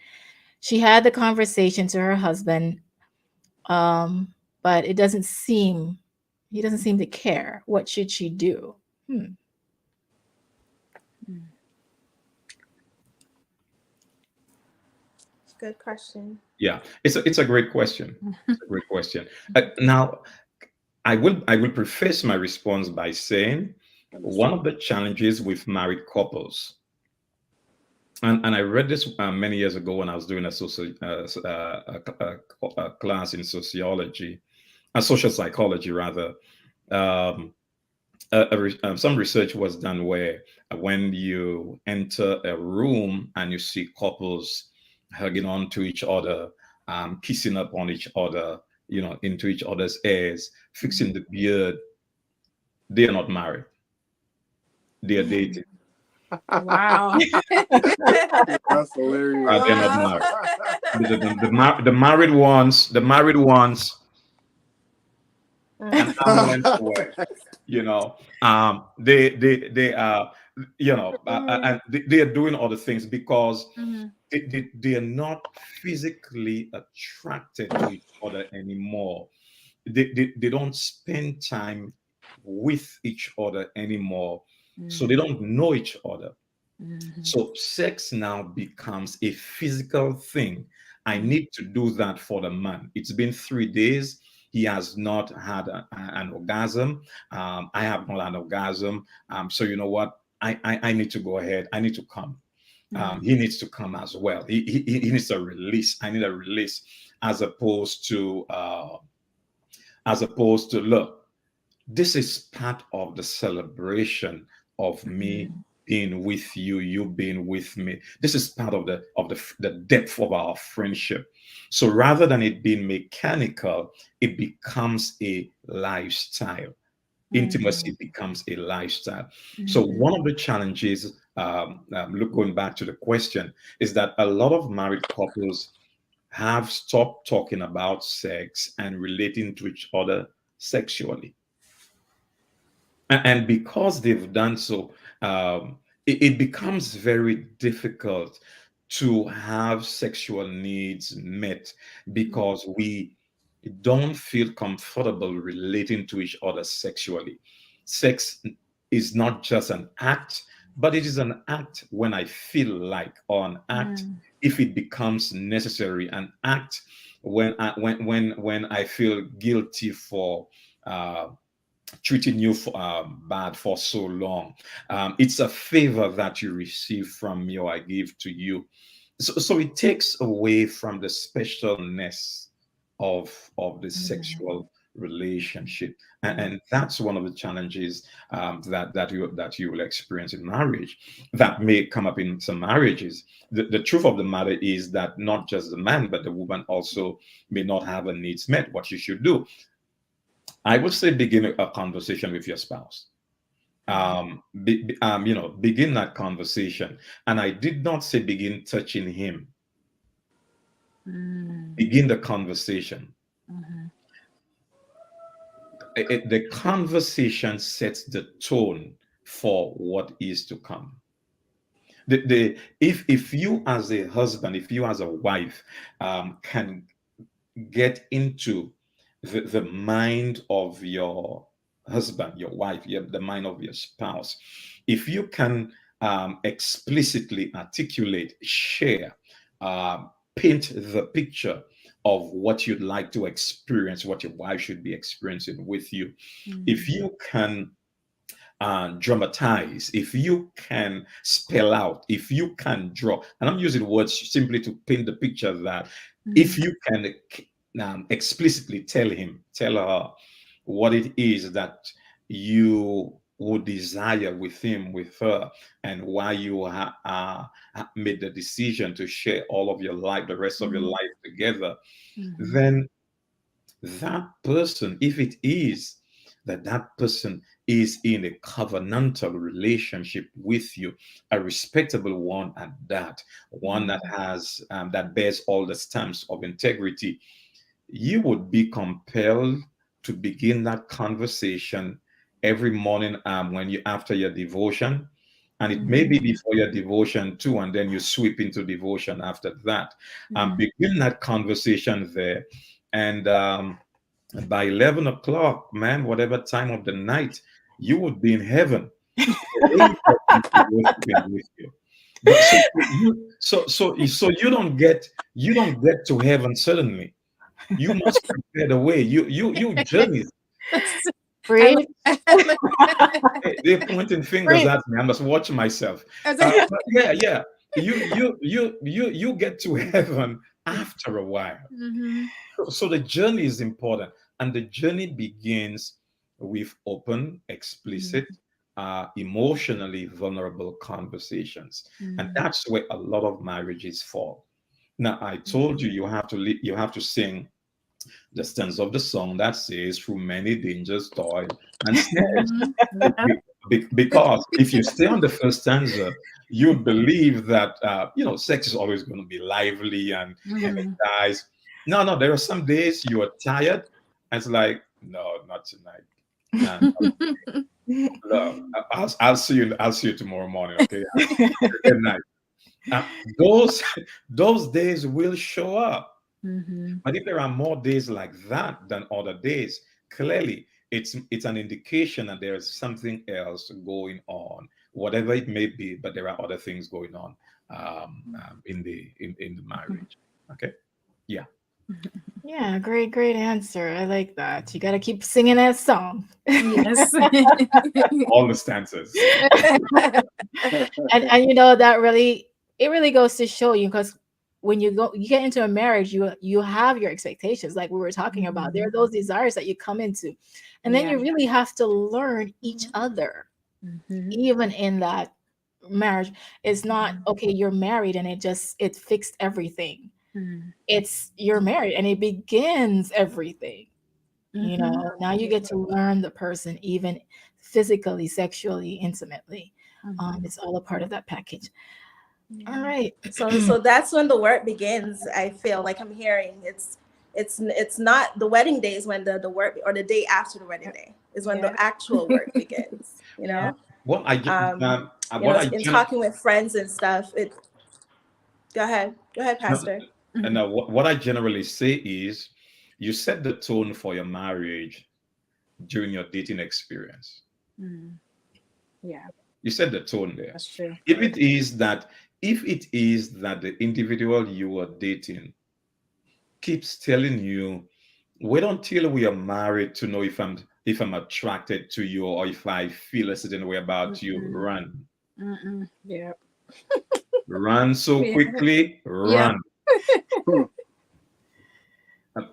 She had the conversation to her husband, but he doesn't seem to care. What should she do? Good question. Yeah, it's a great question. It's a great question. Now, I will preface my response by saying one of the challenges with married couples, and I read this many years ago when I was doing a class in sociology, social psychology rather. Um, some research was done where when you enter a room and you see couples hugging on to each other, kissing up on each other, into each other's ears, fixing the beard, they are not married. They are dating. Wow. That's hilarious. They're not married. The married ones, and I went away. They are, and they are doing other things because they are not physically attracted to each other anymore. They don't spend time with each other anymore, so they don't know each other. So sex now becomes a physical thing. I need to do that for the man. It's been 3 days. He has not had an orgasm. I have not had an orgasm. So you know what? I need to go ahead. I need to come. He needs to come as well. He needs a release. I need a release, as opposed to look, this is part of the celebration of me being with you, you being with me. This is part of the depth of our friendship. So rather than it being mechanical, it becomes a lifestyle. Intimacy becomes a lifestyle. So one of the challenges, going back to the question, is that a lot of married couples have stopped talking about sex and relating to each other sexually. And because they've done so, it becomes very difficult to have sexual needs met because we don't feel comfortable relating to each other sexually. Sex is not just an act, but it is an act when I feel like, or an act if it becomes necessary, an act when I feel guilty for treating you bad for so long. It's a favor that you receive from me, or I give to you. So it takes away from the specialness of the sexual relationship. And that's one of the challenges that you will experience in marriage, that may come up in some marriages. The truth of the matter is that not just the man but the woman also may not have her needs met. What you should do, I would say, begin a conversation with your spouse. Begin that conversation. And I did not say begin touching him. Begin the conversation. The conversation sets the tone for what is to come. If you as a husband, if you as a wife, can get into the mind of your husband, your wife, the mind of your spouse, if you can explicitly articulate, share, paint the picture of what you'd like to experience, what your wife should be experiencing with you, if you can dramatize, if you can spell out, if you can draw, and I'm using words simply to paint the picture, that if you can explicitly tell her what it is that you would desire with him, with her, and why you made the decision to share all of your life, the rest of your life together, then that person, if it is that person is in a covenantal relationship with you, a respectable one at that, one that has that bears all the stamps of integrity, you would be compelled to begin that conversation every morning when you after your devotion, and it may be before your devotion too, and then you sweep into devotion after that. Begin that conversation there, and by 11 o'clock, man, whatever time of the night, you would be in heaven. The angels would be worshiping with you. But so you don't get to heaven suddenly. You must prepare the way. You journey. Breathe. They're pointing fingers at me. I must watch myself. Yeah. You get to heaven after a while. So the journey is important, and the journey begins with open, explicit, emotionally vulnerable conversations, and that's where a lot of marriages fall. Now, I told you you have to sing the stanza of the song that says, "Through many dangers, toil, and snares." Because if you stay on the first stanza, you believe that sex is always going to be lively and guys. No, there are some days you are tired, and it's like, no, not tonight. No, I'll see you. I'll see you tomorrow morning. Okay, good night. Those days will show up. But if there are more days like that than other days, clearly it's an indication that there is something else going on, whatever it may be. But there are other things going on in the marriage. Okay, yeah. Yeah, great answer. I like that. You got to keep singing that song. Yes. All the stanzas. and that really goes to show you, because when you get into a marriage, you have your expectations, like we were talking about. There are those desires that you come into, and then you really have to learn each other. Even in that marriage, it's not okay, you're married and it fixed everything. It's you're married and it begins everything. Now you get to learn the person, even physically, sexually, intimately. It's all a part of that package. All right. So that's when the work begins. I feel like I'm hearing it's not the wedding day is when the work, or the day after the wedding day is when the actual work begins. In talking with friends and stuff. Go ahead, Pastor. And what I generally say is, you set the tone for your marriage during your dating experience. Yeah. You set the tone there. That's true. If it is that the individual you are dating keeps telling you, wait until we are married to know if I'm attracted to you, or if I feel a certain way about you, run. Yeah. Run so quickly, run.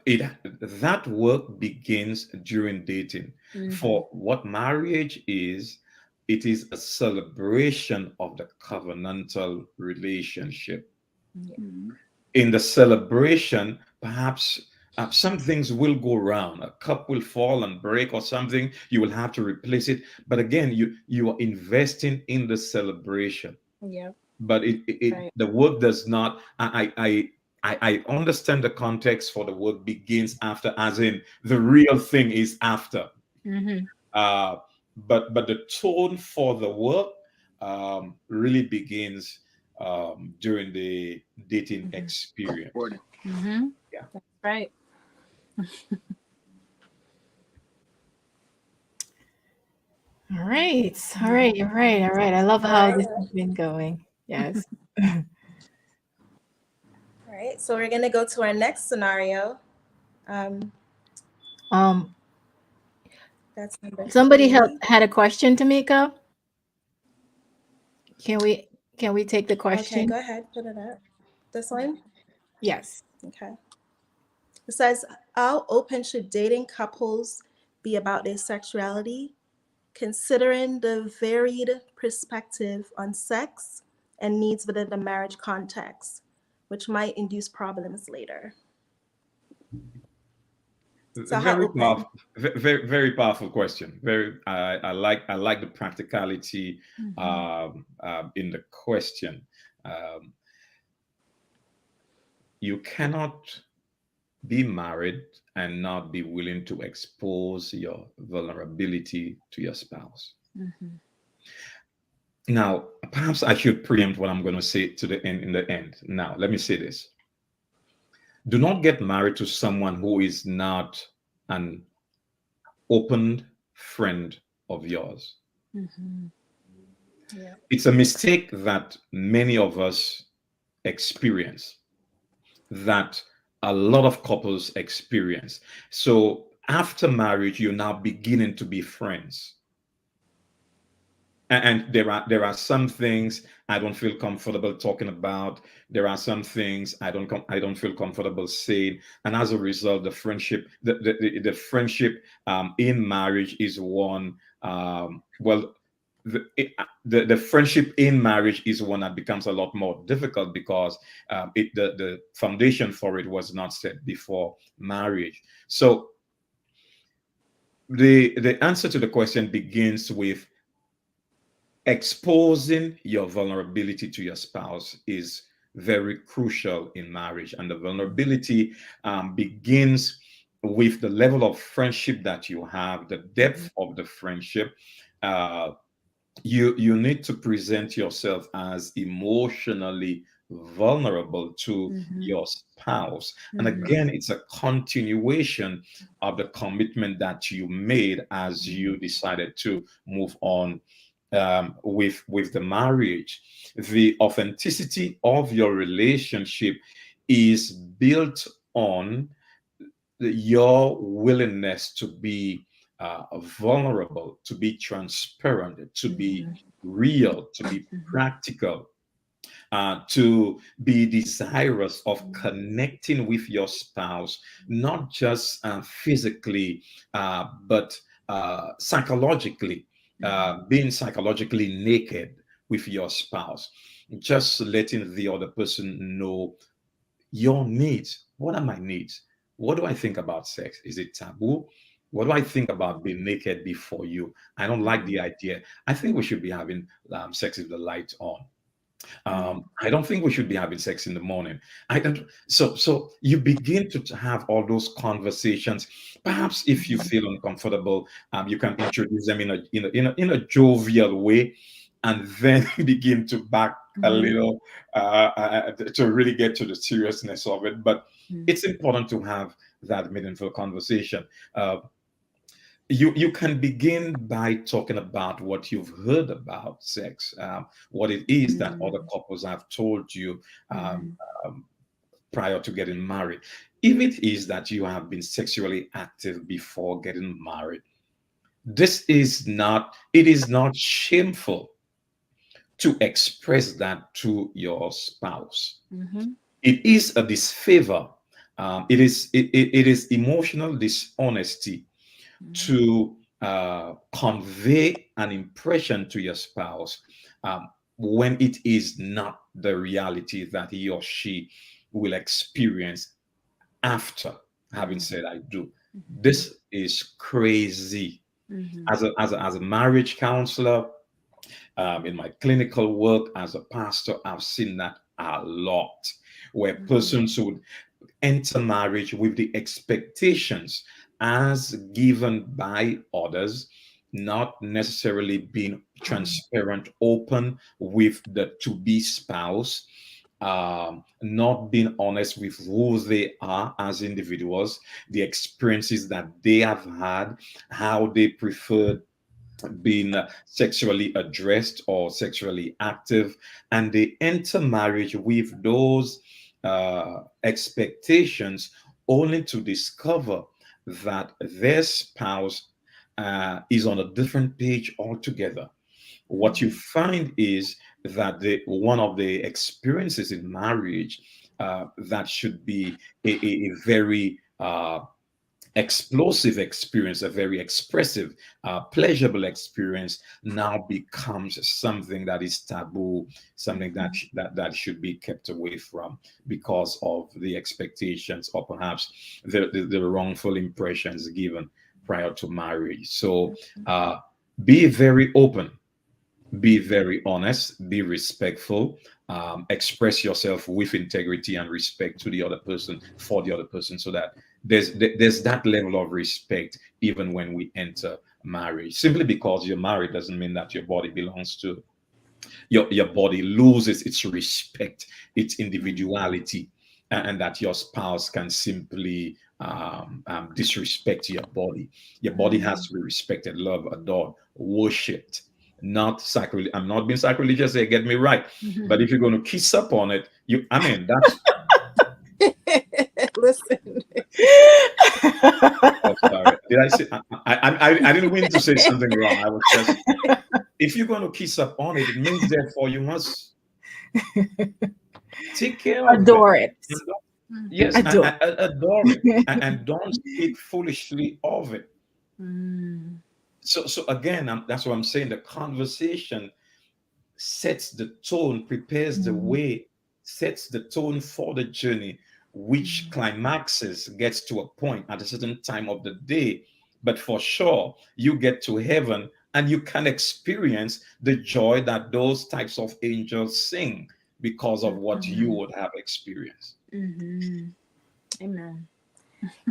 it that work begins during dating. For what marriage is, it is a celebration of the covenantal relationship. Yeah. Mhm. In the celebration, perhaps some things will go wrong. A cup will fall and break or something. You will have to replace it. But again, you are investing in the celebration. Yeah. But Right. the work does not. I understand the context for the work begins after, as in the real thing is after. Mm-hmm. Uh, but the tone for the work really begins during the dating Mm-hmm. experience. Important. Mm-hmm. Yeah. That's right. All right. All right. You're right. All right. I love All how right. this has been going. Yes. All right. So we're gonna go to our next scenario. Um, Um, that's number somebody three. had a question, Tamika. Can we take the Okay, question? go ahead. Put it up. This one. Yes. Okay. It says, how open should dating couples be about their sexuality, considering the varied perspective on sex and needs within the marriage context, which might induce problems later? So, how Very open? powerful, very powerful question. Very, I like the practicality Mm-hmm. in the question. Um, you cannot be married and not be willing to expose your vulnerability to your spouse. Mm-hmm. Now, perhaps I should preempt what I'm going to say to the end in the end. Now, let me say this. Do not get married to someone who is not an open friend of yours. Mm-hmm. Yeah. It's a mistake that many of us experience, that a lot of couples experience. So after marriage, you're now beginning to be friends. And there are some things I don't feel comfortable talking about. There are some things I don't feel comfortable saying, and as a result, the friendship in marriage is one. Well, the friendship in marriage is one that becomes a lot more difficult because the foundation for it was not set before marriage. So the answer to the question begins with exposing your vulnerability to your spouse is very crucial in marriage, and the vulnerability begins with the level of friendship that you have, the depth of the friendship. uh, you need to present yourself as emotionally vulnerable to Mm-hmm. your spouse, and Mm-hmm. again, it's a continuation of the commitment that you made as you decided to move on with the marriage. The authenticity of your relationship is built on your willingness to be vulnerable, to be transparent, to be Mm-hmm. real, to be Mm-hmm. practical, to be desirous of connecting with your spouse, not just physically, but psychologically, being psychologically naked with your spouse, just letting the other person know your needs. What are my needs? What do I think about sex? Is it taboo? What do I think about being naked before you? I don't like the idea. I think we should be having sex with the light on. I don't think we should be having sex in the morning. I don't. So you begin to have all those conversations. Perhaps if you feel uncomfortable, you can introduce them in a jovial way, and then begin to back a little to really get to the seriousness of it. But it's important to have that meaningful conversation. Uh, you can begin by talking about what you've heard about sex, what it is that other couples have told you um, um, prior to getting married. If it is that you have been sexually active before getting married, it is not shameful to express that to your spouse. Mm-hmm. It is a disfavor it is emotional dishonesty to convey an impression to your spouse when it is not the reality that he or she will experience after having said I do. This is crazy. As a marriage counselor, in my clinical work as a pastor, I've seen that a lot, where persons would enter marriage with the expectations as given by others, not necessarily being transparent, open with the to be spouse, not being honest with who they are as individuals, the experiences that they have had, how they prefer being sexually addressed or sexually active, and they enter marriage with those expectations, only to discover that their spouse is on a different page altogether. What you find is that one of the experiences in marriage that should be a very explosive experience, a very expressive, pleasurable experience, now becomes something that is taboo, something that should be kept away from because of the expectations or perhaps the wrongful impressions given prior to marriage. So be very open, be very honest, be respectful, express yourself with integrity and respect to the other person, for the other person, so that there's that level of respect even when we enter marriage. Simply because you're married doesn't mean that your body belongs to your body loses its respect, its individuality, and that your spouse can simply disrespect your body. Your body has to be respected, loved, adored, worshipped, not sacrilege. I'm not being sacrilegious here, get me right. But if you're going to kiss up on it, that's Listen. oh, sorry. Did I say? I didn't mean to say something wrong. I was just, if you're going to kiss up on it, it means therefore you must take care of Adore it. Yes, Adore. adore it, and don't speak foolishly of it. So again, that's what I'm saying. The conversation sets the tone, prepares the way, sets the tone for the journey, which climaxes, gets to a point at a certain time of the day. But for sure, you get to heaven and you can experience the joy that those types of angels sing because of what you would have experienced. Amen.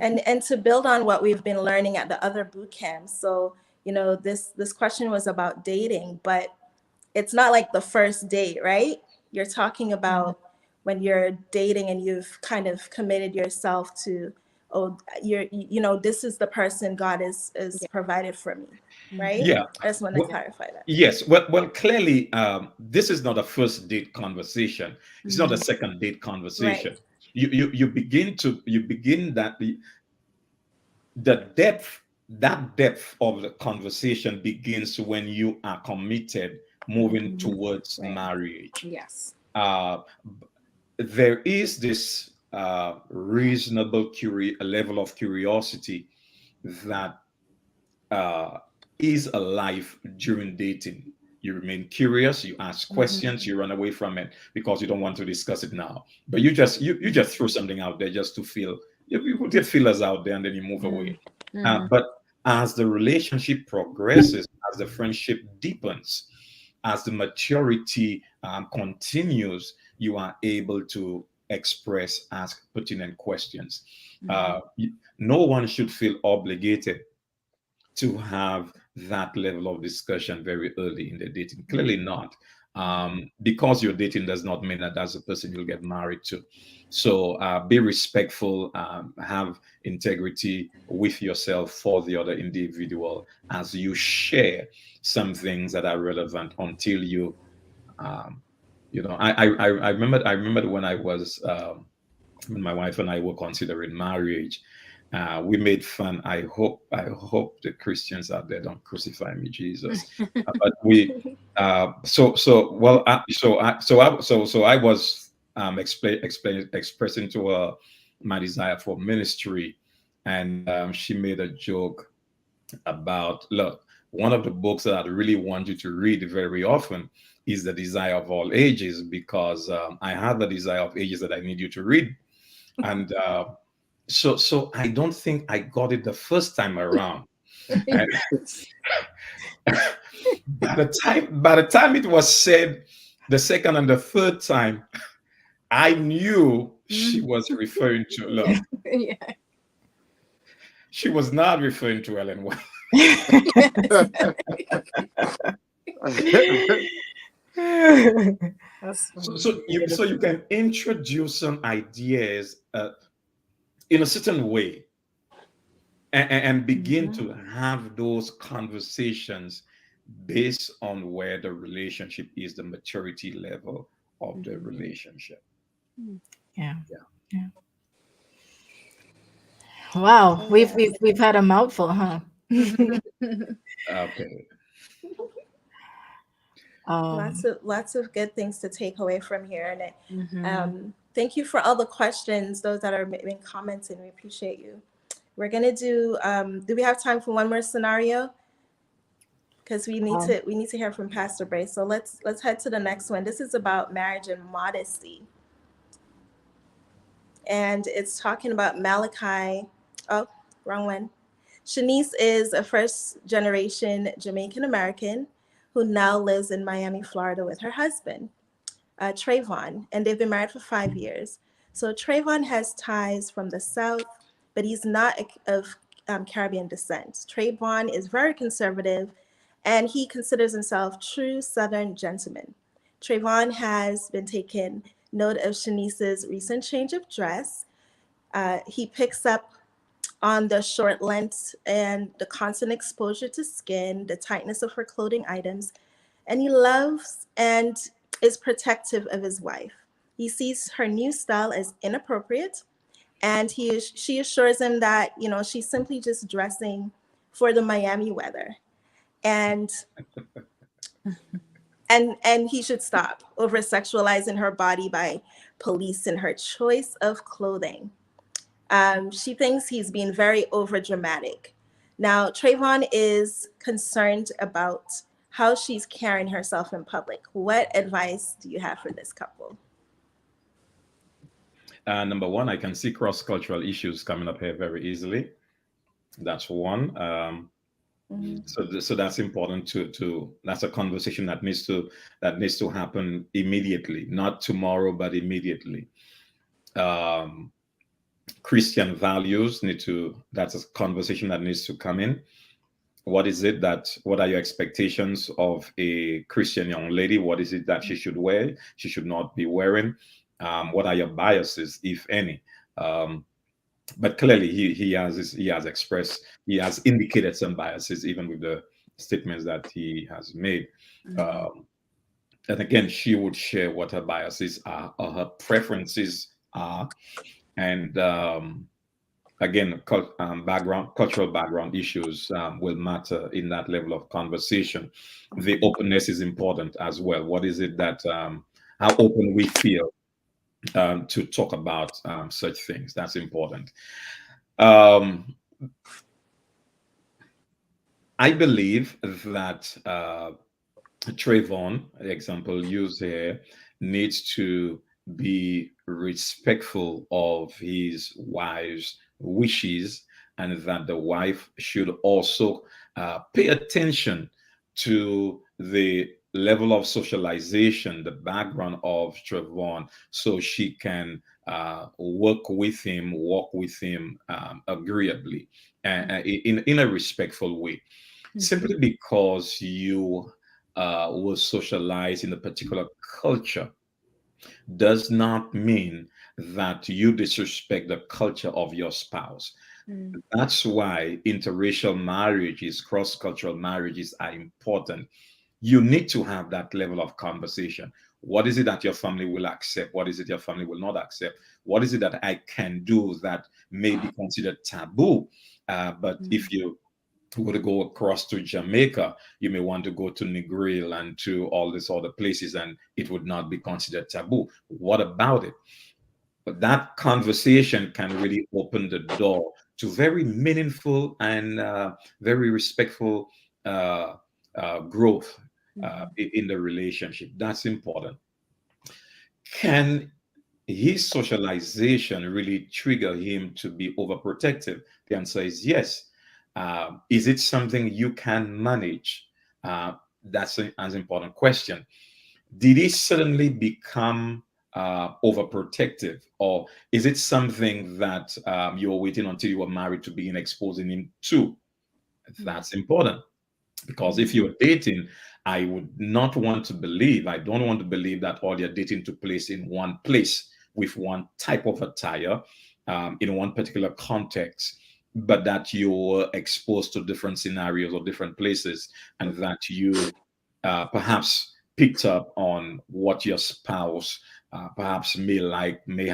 And to build on what we've been learning at the other boot camps. So, this question was about dating, but it's not like the first date, right? You're talking about when you're dating and you've kind of committed yourself to, this is the person God is provided for me, right? Yeah. I just want to clarify that. Yes. Well, clearly, this is not a first date conversation. It's not a second date conversation. Right. You begin that that depth of the conversation begins when you are committed, moving towards marriage. Yes. There is this reasonable level of curiosity that is alive during dating. You remain curious, you ask questions, you run away from it because you don't want to discuss it now. But you just throw something out there just to feel, you put your feelers out there and then you move away. But as the relationship progresses, as the friendship deepens, as the maturity continues, you are able to express, ask pertinent questions. No one should feel obligated to have that level of discussion very early in the dating. Clearly not. Because you're dating does not mean that that's the person you'll get married to. So be respectful, have integrity with yourself for the other individual as you share some things that are relevant until you, I remember when I was, when my wife and I were considering marriage. We made fun. I hope the Christians out there don't crucify me, Jesus. But we, I was expressing to her my desire for ministry. And she made a joke about, look, one of the books that I really want you to read very often is The Desire of All Ages, because I have the desire of ages that I need you to read. And so I don't think I got it the first time around. And by the time it was said the second and the third time, I knew she was referring to love. Yeah. She was not referring to Ellen White. That's So, funny. so you can introduce some ideas in a certain way, and begin to have those conversations based on where the relationship is, the maturity level of the relationship. Yeah. Yeah. Yeah. Wow, we've had a mouthful, huh? Okay. Lots of good things to take away from here, and Mhm. thank you for all the questions. Those that are making comments, and we appreciate you. We're gonna do. Do we have time for one more scenario? Because we need to hear from Pastor Bray. So let's head to the next one. This is about marriage and modesty, and it's talking about Malachi. Oh, wrong one. Shanice is a first generation Jamaican American who now lives in Miami, Florida with her husband, Trayvon, and they've been married for 5 years. So Trayvon has ties from the South, but he's not of Caribbean descent. Trayvon is very conservative, and he considers himself true Southern gentleman. Trayvon has been taking note of Shanice's recent change of dress. He picks up on the short length and the constant exposure to skin, the tightness of her clothing items, and he loves and is protective of his wife. He sees her new style as inappropriate, and she assures him that she's simply just dressing for the Miami weather, and and he should stop over sexualizing her body by policing her choice of clothing. She thinks he's being very over dramatic. Now, Trayvon is concerned about how she's carrying herself in public. What advice do you have for this couple? Number one, I can see cross-cultural issues coming up here very easily. That's one. So that's important to that's a conversation that needs to happen immediately, not tomorrow, but immediately. Um, Christian values that's a conversation that needs to come in. What are your expectations of a Christian young lady? What is it that she should wear? She should not be wearing. What are your biases, if any? Um, but clearly he has indicated some biases, even with the statements that he has made. Um, and again, she would share what her biases are or her preferences are. And again, cultural background issues will matter in that level of conversation. The openness is important as well. What is it that how open we feel to talk about such things? That's important. Um, I believe that Trayvon, the example used here, needs to be respectful of his wife's wishes, and that the wife should also pay attention to the level of socialization, the background of Trayvon, so she can work with him, walk with him agreeably, and in a respectful way. Simply because you will socialize in a particular culture does not mean that you disrespect the culture of your spouse. That's why interracial marriages, cross-cultural marriages are important. You need to have that level of conversation. What is it that your family will accept? What is it your family will not accept? What is it that I can do that may be considered taboo? But if you were to go across to Jamaica, you may want to go to Negril and to all these other places, and it would not be considered taboo. What about it? But that conversation can really open the door to very meaningful and very respectful growth in the relationship. That's important. Can his socialization really trigger him to be overprotective? The answer is yes. Is it something you can manage? That's an important question. Did he suddenly become overprotective, or is it something that you were waiting until you were married to begin exposing him to? That's important, because if you're dating, I would not want to believe, I don't want to believe that all your dating took place in one place with one type of attire, in one particular context, but that you were exposed to different scenarios or different places, and that you perhaps picked up on what your spouse perhaps may like, may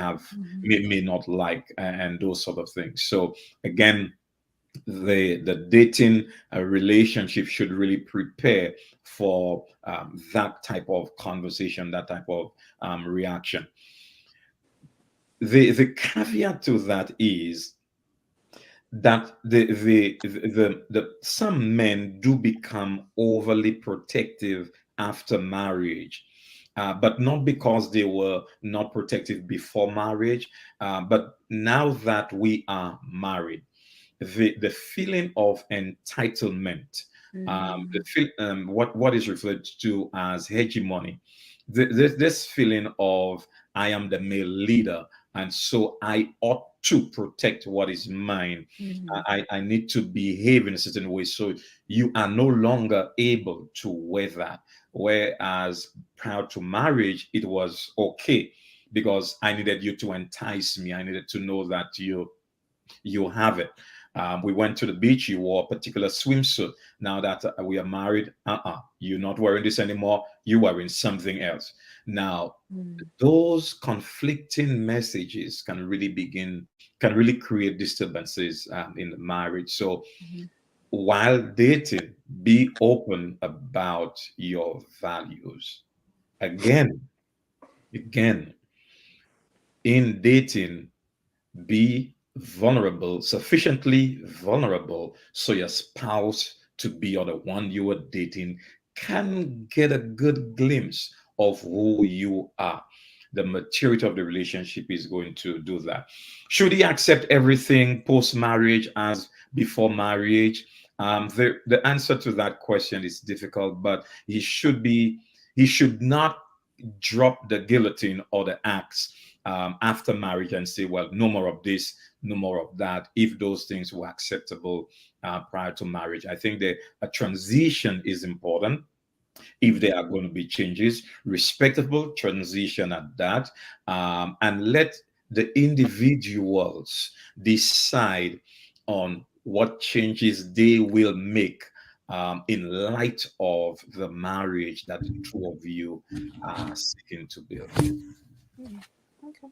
not like, and those sort of things. So again, the dating relationship should really prepare for that type of conversation, that type of reaction. The caveat to that is that the some men do become overly protective after marriage, but not because they were not protective before marriage, but now that we are married, the feeling of entitlement, what is referred to as hegemony, this feeling of I am the male leader, and so I ought to protect what is mine. I need to behave in a certain way. So you are no longer able to wear that. Whereas prior to marriage, it was okay because I needed you to entice me. I needed to know that you have it. We went to the beach, you wore a particular swimsuit. Now that we are married, you're not wearing this anymore, you're wearing something else. Now, those conflicting messages can really create disturbances in the marriage. So while dating, be open about your values. Again, in dating, be vulnerable, sufficiently vulnerable, so your spouse to be, or the one you are dating, can get a good glimpse of who you are. The maturity of the relationship is going to do that. Should he accept everything post marriage as before marriage? The answer to that question is difficult, but he should not drop the guillotine or the axe after marriage and say, well, no more of this, no more of that, if those things were acceptable prior to marriage. I think that a transition is important. If there are going to be changes, respectable transition at that, and let the individuals decide on what changes they will make in light of the marriage that the two of you are seeking to build. Okay.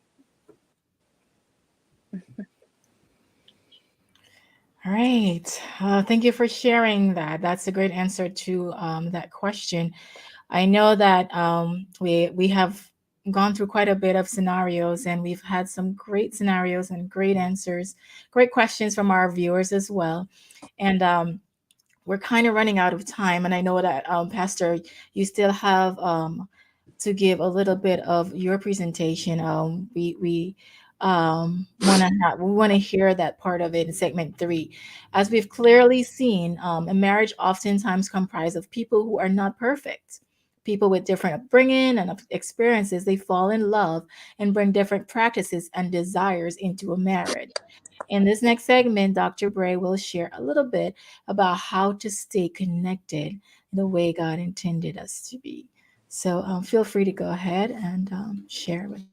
All right. Thank you for sharing that. That's a great answer to that question. I know that we have gone through quite a bit of scenarios, and we've had some great scenarios and great answers, great questions from our viewers as well. And we're kind of running out of time. And I know that Pastor, you still have to give a little bit of your presentation. We want to hear that part of it in segment 3. As we've clearly seen, a marriage oftentimes comprised of people who are not perfect, people with different upbringing and experiences. They fall in love and bring different practices and desires into a marriage. In this next segment, Dr. Bray will share a little bit about how to stay connected the way God intended us to be. So feel free to go ahead and share with us.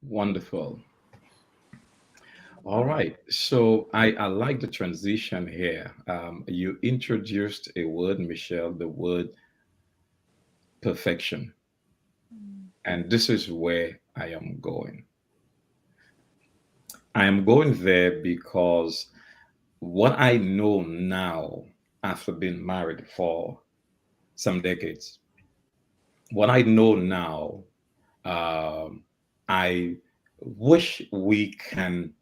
Wonderful. All right. So I like the transition here. You introduced a word, Michelle, the word perfection. And this is where I am going. I am going there because what I know now, after being married for some decades, what I know now, um, I wish we can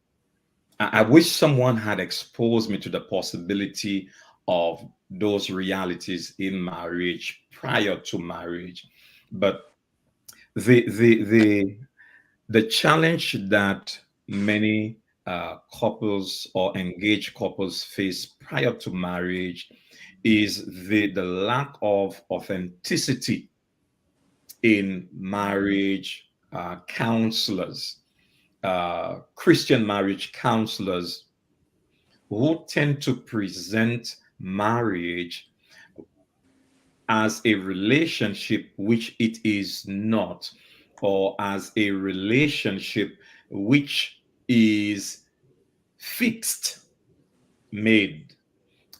I wish someone had exposed me to the possibility of those realities in marriage prior to marriage. But the the the the challenge that many couples or engaged couples face prior to marriage is the lack of authenticity in marriage counselors, Christian marriage counselors who tend to present marriage as a relationship which it is not, or as a relationship which is fixed, made,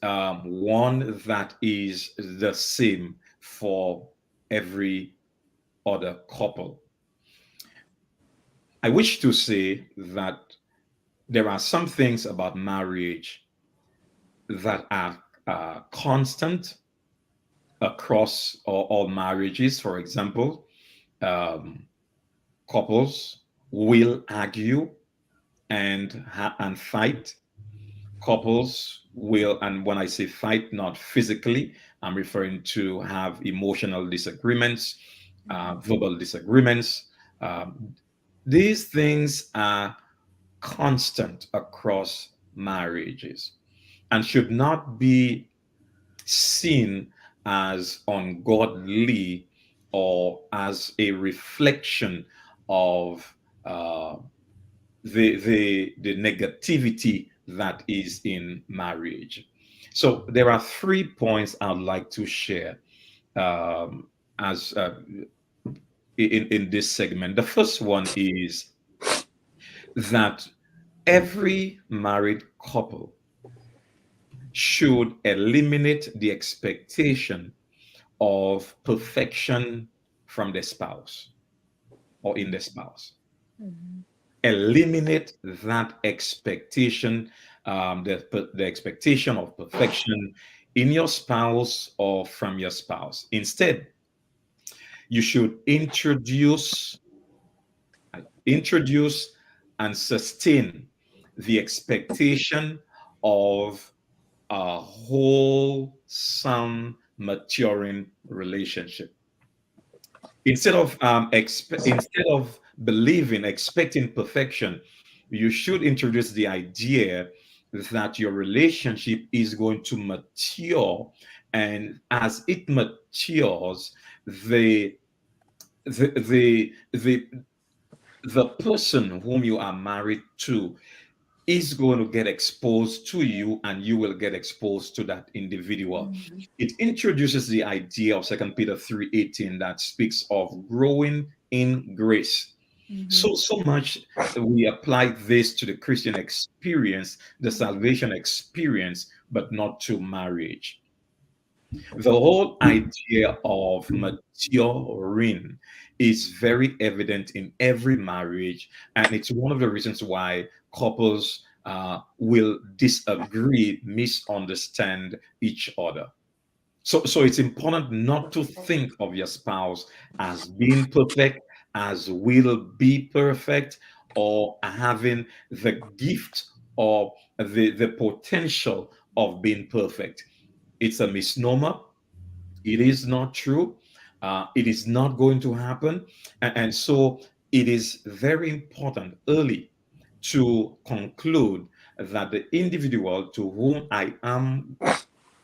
one that is the same for every other couple. I wish to say that there are some things about marriage that are constant across all marriages. For example, um, couples will argue and fight. Couples will, and when I say fight, not physically, I'm referring to have emotional disagreements, verbal disagreements. Um, these things are constant across marriages and should not be seen as ungodly or as a reflection of uh, the negativity that is in marriage. So there are 3 points I'd like to share as in this segment. The first one is that every married couple should eliminate the expectation of perfection from the spouse or in the spouse. Mhm. Eliminate that expectation, the expectation of perfection in your spouse or from your spouse. Instead, you should introduce and sustain the expectation of a wholesome, maturing relationship. Instead of believing, expecting perfection, you should introduce the idea that your relationship is going to mature, and as it matures, the the the the, the person whom you are married to is going to get exposed to you, and you will get exposed to that individual. It introduces the idea of Second Peter 3:18 that speaks of growing in grace. So much we apply this to the Christian experience, the salvation experience, but not to marriage. The whole idea of maturing is very evident in every marriage, and it's one of the reasons why couples will disagree, misunderstand each other. So it's important not to think of your spouse as being perfect, as will be perfect, or having the gift or the potential of being perfect. It's a misnomer. It is not true. It is not going to happen. And so it is very important early to conclude that the individual to whom I am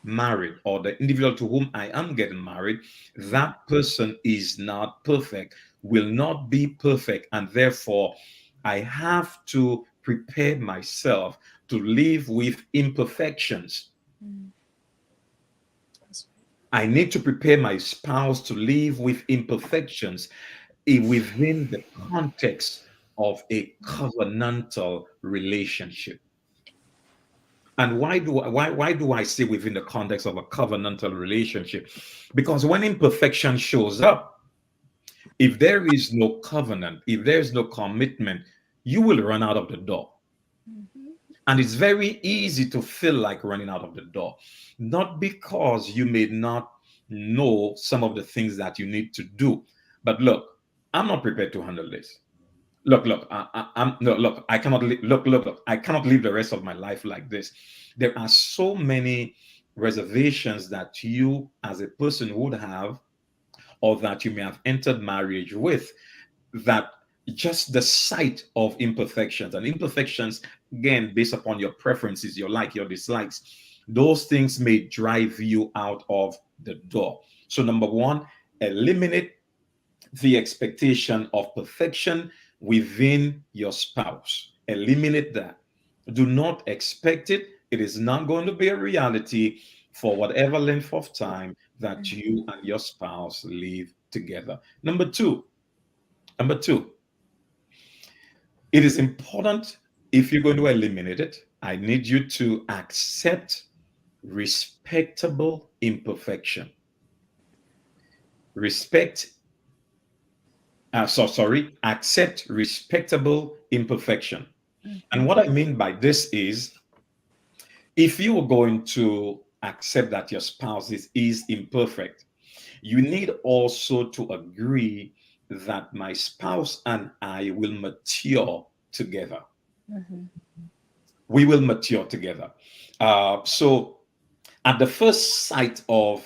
married, or the individual to whom I am getting married, that person is not perfect, will not be perfect. And therefore, I have to prepare myself to live with imperfections. Mm. That's I need to prepare my spouse to live with imperfections within the context of a covenantal relationship. And why do I say within the context of a covenantal relationship? Because when imperfection shows up, if there is no covenant, if there is no commitment, you will run out of the door. And it's very easy to feel like running out of the door, not because you may not know some of the things that you need to do. But look, I'm not prepared to handle this. Look, I'm no, look, I cannot look, I cannot live the rest of my life like this. There are so many reservations that you as a person would have, or that you may have entered marriage with, that just the sight of imperfections, and imperfections, again, based upon your preferences, your like, your dislikes, those things may drive you out of the door. So number one, eliminate the expectation of perfection within your spouse. Eliminate that. Do not expect it. It is not going to be a reality for whatever length of time that you and your spouse live together. Number two, it is important, if you're going to eliminate it, I need you to accept respectable imperfection. Respect accept respectable imperfection. And what I mean by this is, if you are going to accept that your spouse is imperfect, you need also to agree that my spouse and I will mature together. We will mature together. So at the first sight of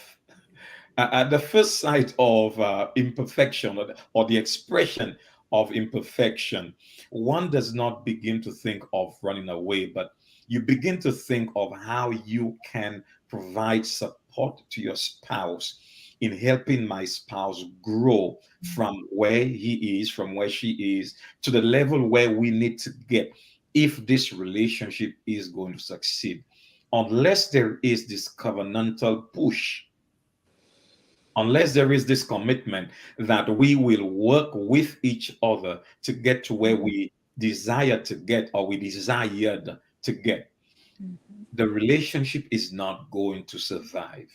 imperfection, or the expression of imperfection, one does not begin to think of running away, but you begin to think of how you can provide support to your spouse in helping my spouse grow from where he is, from where she is, to the level where we need to get if this relationship is going to succeed. Unless there is this covenantal push, unless there is this commitment that we will work with each other to get to where we desire to get, or we desired to get, the relationship is not going to survive.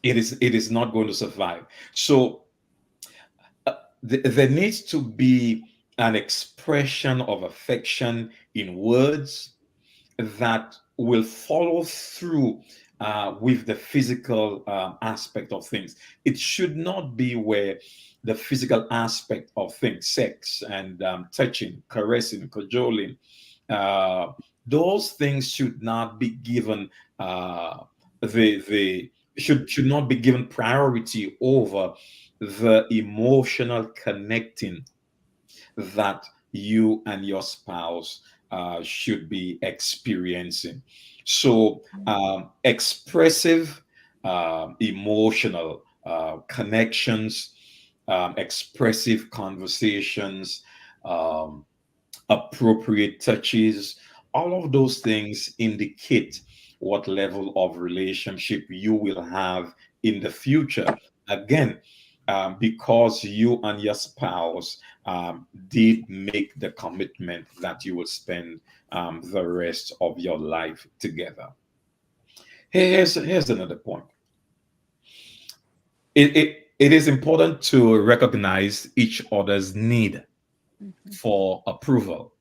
It is not going to survive. So there needs to be an expression of affection in words that will follow through with the physical aspect of things. It should not be where the physical aspect of things, sex and touching, caressing, cajoling, those things should not be given the should not be given priority over the emotional connecting that you and your spouse should be experiencing. So expressive emotional connections, expressive conversations, appropriate touches, all of those things indicate what level of relationship you will have in the future. Again, because you and your spouse did make the commitment that you will spend the rest of your life together. Here's another point. It is important to recognize each other's need for approval.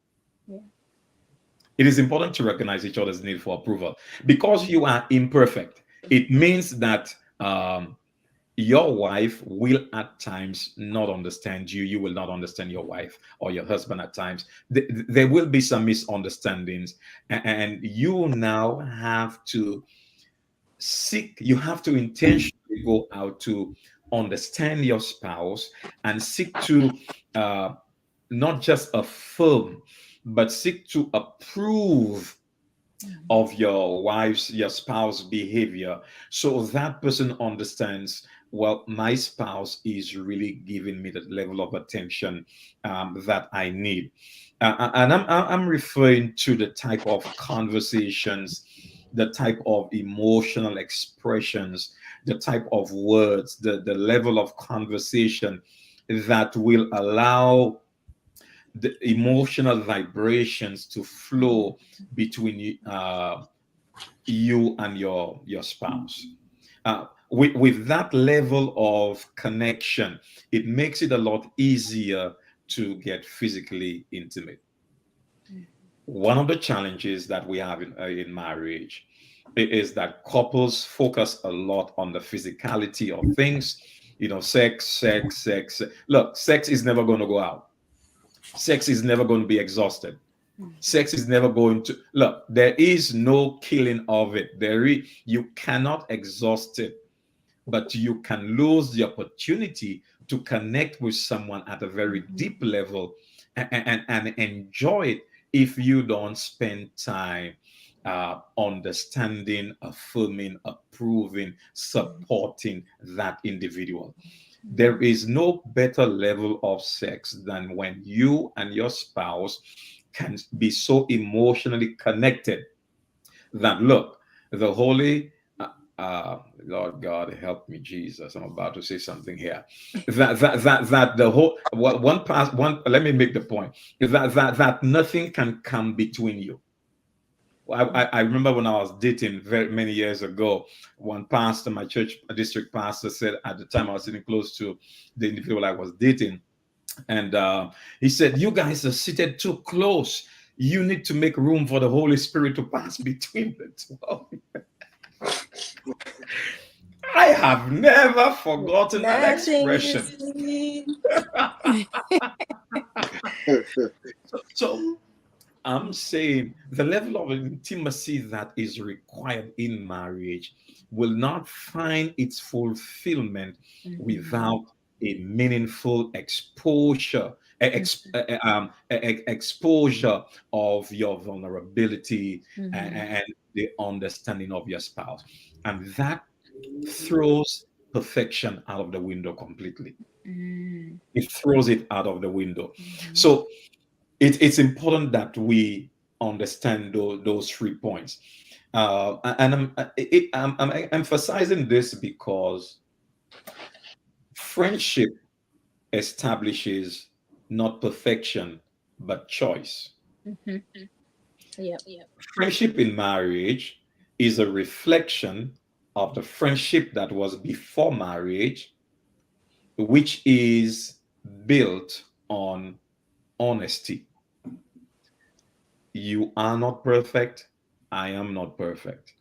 It is important to recognize each other's need for approval. Because you are imperfect, it means that your wife will at times not understand you. You will not understand your wife or your husband at times. There will be some misunderstandings, and you now have to you have to intentionally go out to understand your spouse and seek to not just affirm, but seek to approve of your spouse behavior, so that person understands, well, my spouse is really giving me the level of attention that I need. And I'm referring to the type of conversations, the type of emotional expressions, the type of words, the level of conversation that will allow the emotional vibrations to flow between you and your spouse. With that level of connection, it makes it a lot easier to get physically intimate. One of the challenges that we have in marriage is that couples focus a lot on the physicality of things. Sex, sex, sex. Look, sex is never going to go out. Sex is never going to be exhausted. Sex is never going to look. There is no killing of it. You cannot exhaust it, but you can lose the opportunity to connect with someone at a very deep level and enjoy it if you don't spend time understanding, affirming, approving, supporting that individual. There is no better level of sex than when you and your spouse can be so emotionally connected that, look, the holy Lord God help me, Jesus. I'm about to say something here. That the whole one past one. Let me make the point. That nothing can come between you. I remember when I was dating very many years ago, one pastor, my church district pastor, said at the time I was sitting close to the individual I was dating, and he said, "You guys are seated too close. You need to make room for the Holy Spirit to pass between the two of you." I have never forgotten that Nothing expression. is sweet. So I'm saying the level of intimacy that is required in marriage will not find its fulfillment without a meaningful exposure of your vulnerability and the understanding of your spouse. And that throws perfection out of the window completely. It throws it out of the window. So it's important that we understand those 3 points. And I'm emphasizing this because friendship establishes not perfection, but choice. Yep. Friendship in marriage is a reflection of the friendship that was before marriage, which is built on honesty. You are not perfect. I am not perfect.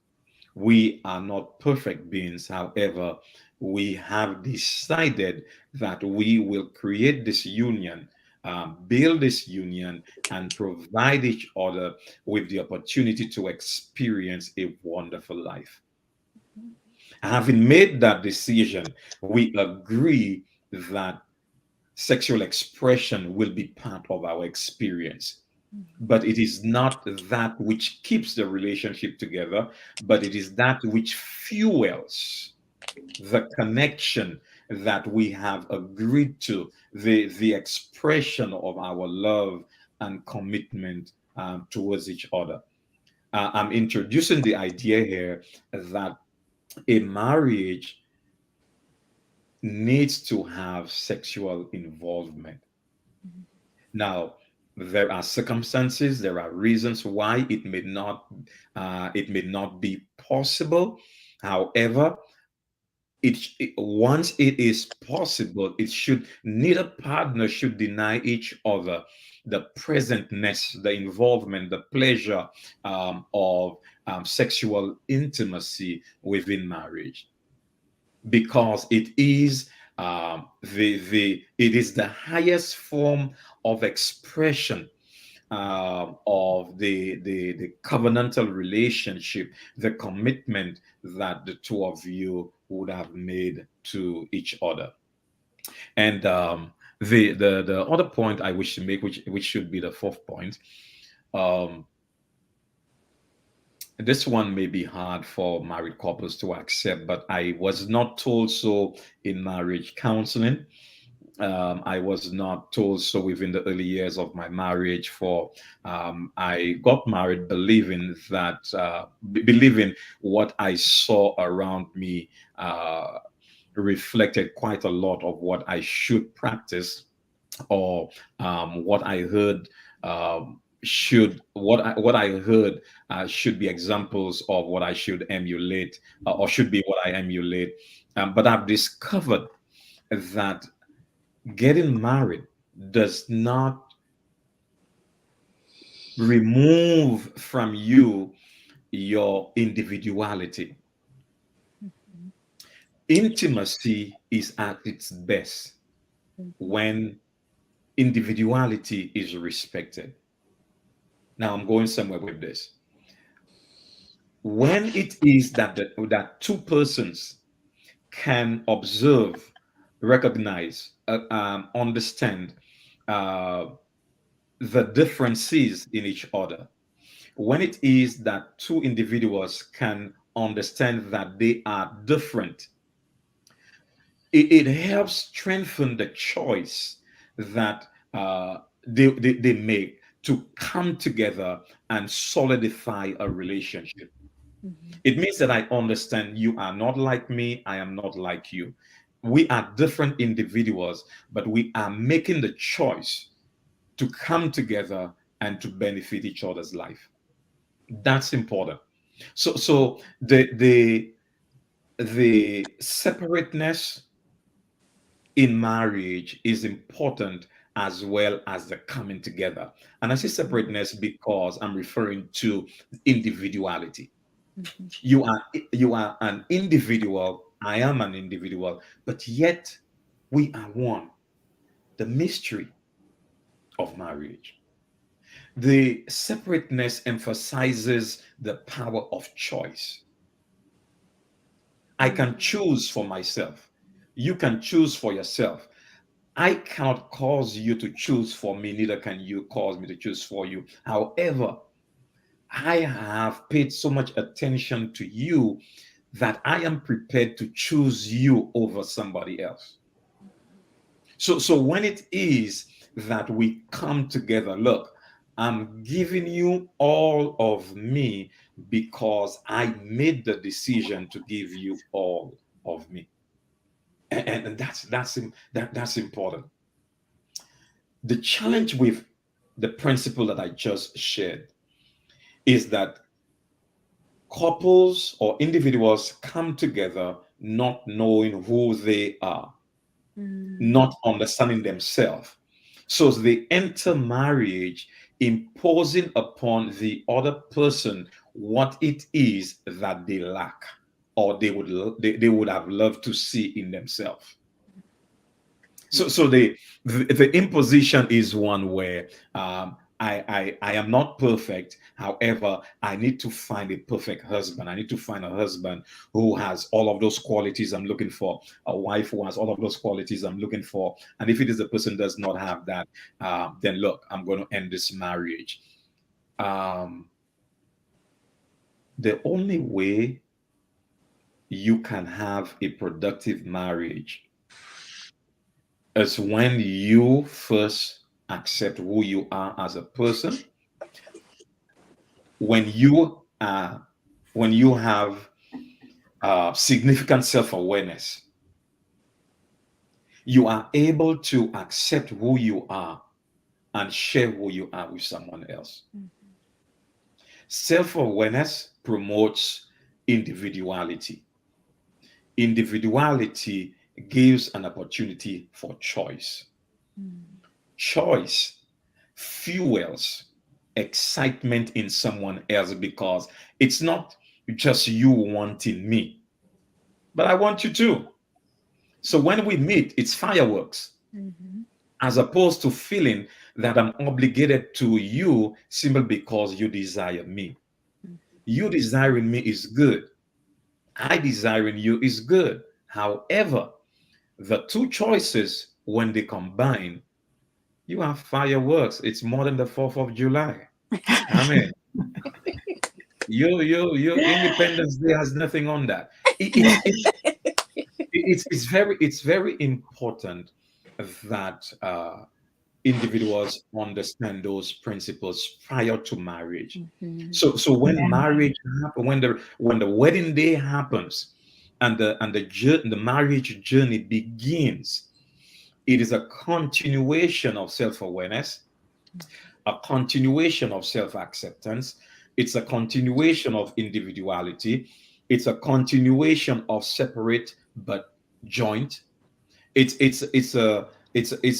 We are not perfect beings. However, we have decided that we will create this union, build this union, and provide each other with the opportunity to experience a wonderful life. Having made that decision, we agree that sexual expression will be part of our experience. But it is not that which keeps the relationship together, but it is that which fuels the connection that we have agreed to, the expression of our love and commitment towards each other. I'm introducing the idea here that a marriage needs to have sexual involvement. Now, there are circumstances, there are reasons why it may not be possible. However, once it is possible, it should neither partner should deny each other the presentness, the involvement, the pleasure of sexual intimacy within marriage, because it is the highest form of expression of the covenantal relationship, the commitment that the two of you would have made to each other. And the other point I wish to make, which should be the fourth point, um, this one may be hard for married couples to accept, but I was not told so in marriage counseling. I was not told so within the early years of my marriage. I got married believing what I saw around me reflected quite a lot of what I should practice. or what I heard should what I heard should be examples of what I should emulate, or should be what I emulate. But I've discovered that getting married does not remove from you your individuality. Intimacy is at its best when individuality is respected. Now I'm going somewhere with this. When it is that two persons can observe, recognize, understand uh, the differences in each other, when it is that two individuals can understand that they are different, it helps strengthen the choice that they make to come together and solidify a relationship. It means that I understand you are not like me, I am not like you. We are different individuals, but we are making the choice to come together and to benefit each other's life. That's important. So the separateness in marriage is important, as well as the coming together. And I say separateness because I'm referring to individuality. You are you are an individual, I am an individual, but yet we are one. The mystery of marriage. The separateness emphasizes the power of choice. I can choose for myself. You can choose for yourself. I cannot cause you to choose for me, neither can you cause me to choose for you. However, I have paid so much attention to you that I am prepared to choose you over somebody else. So when it is that we come together, look, I'm giving you all of me because I made the decision to give you all of me. And that's important. The challenge with the principle that I just shared is that couples or individuals come together not knowing who they are, not understanding themselves. So they enter marriage imposing upon the other person what it is that they lack, or they would have loved to see in themselves. So the imposition is one where I am not perfect. However, I need to find a perfect husband. I need to find a husband who has all of those qualities I'm looking for. A wife who has all of those qualities I'm looking for. And if it is the person does not have that, then look, I'm going to end this marriage. Um, the only way you can have a productive marriage is when you first accept who you are as a person, when you have significant self-awareness, you are able to accept who you are and share who you are with someone else. Self-awareness promotes individuality. Individuality gives an opportunity for choice. Choice fuels excitement in someone else, because it's not just you wanting me, but I want you too. So when we meet, it's fireworks, as opposed to feeling that I'm obligated to you simply because you desire me. You desiring me is good. I desiring you is good. However, the two choices, when they combine, you have fireworks. It's more than the 4th of July. I mean, your Independence Day has nothing on that. It's very important that individuals understand those principles prior to marriage. So when marriage happen, when the wedding day happens, and the marriage journey begins, It is a continuation of self-awareness, a continuation of self-acceptance. It's a continuation of individuality. It's a continuation of separate but joint. It's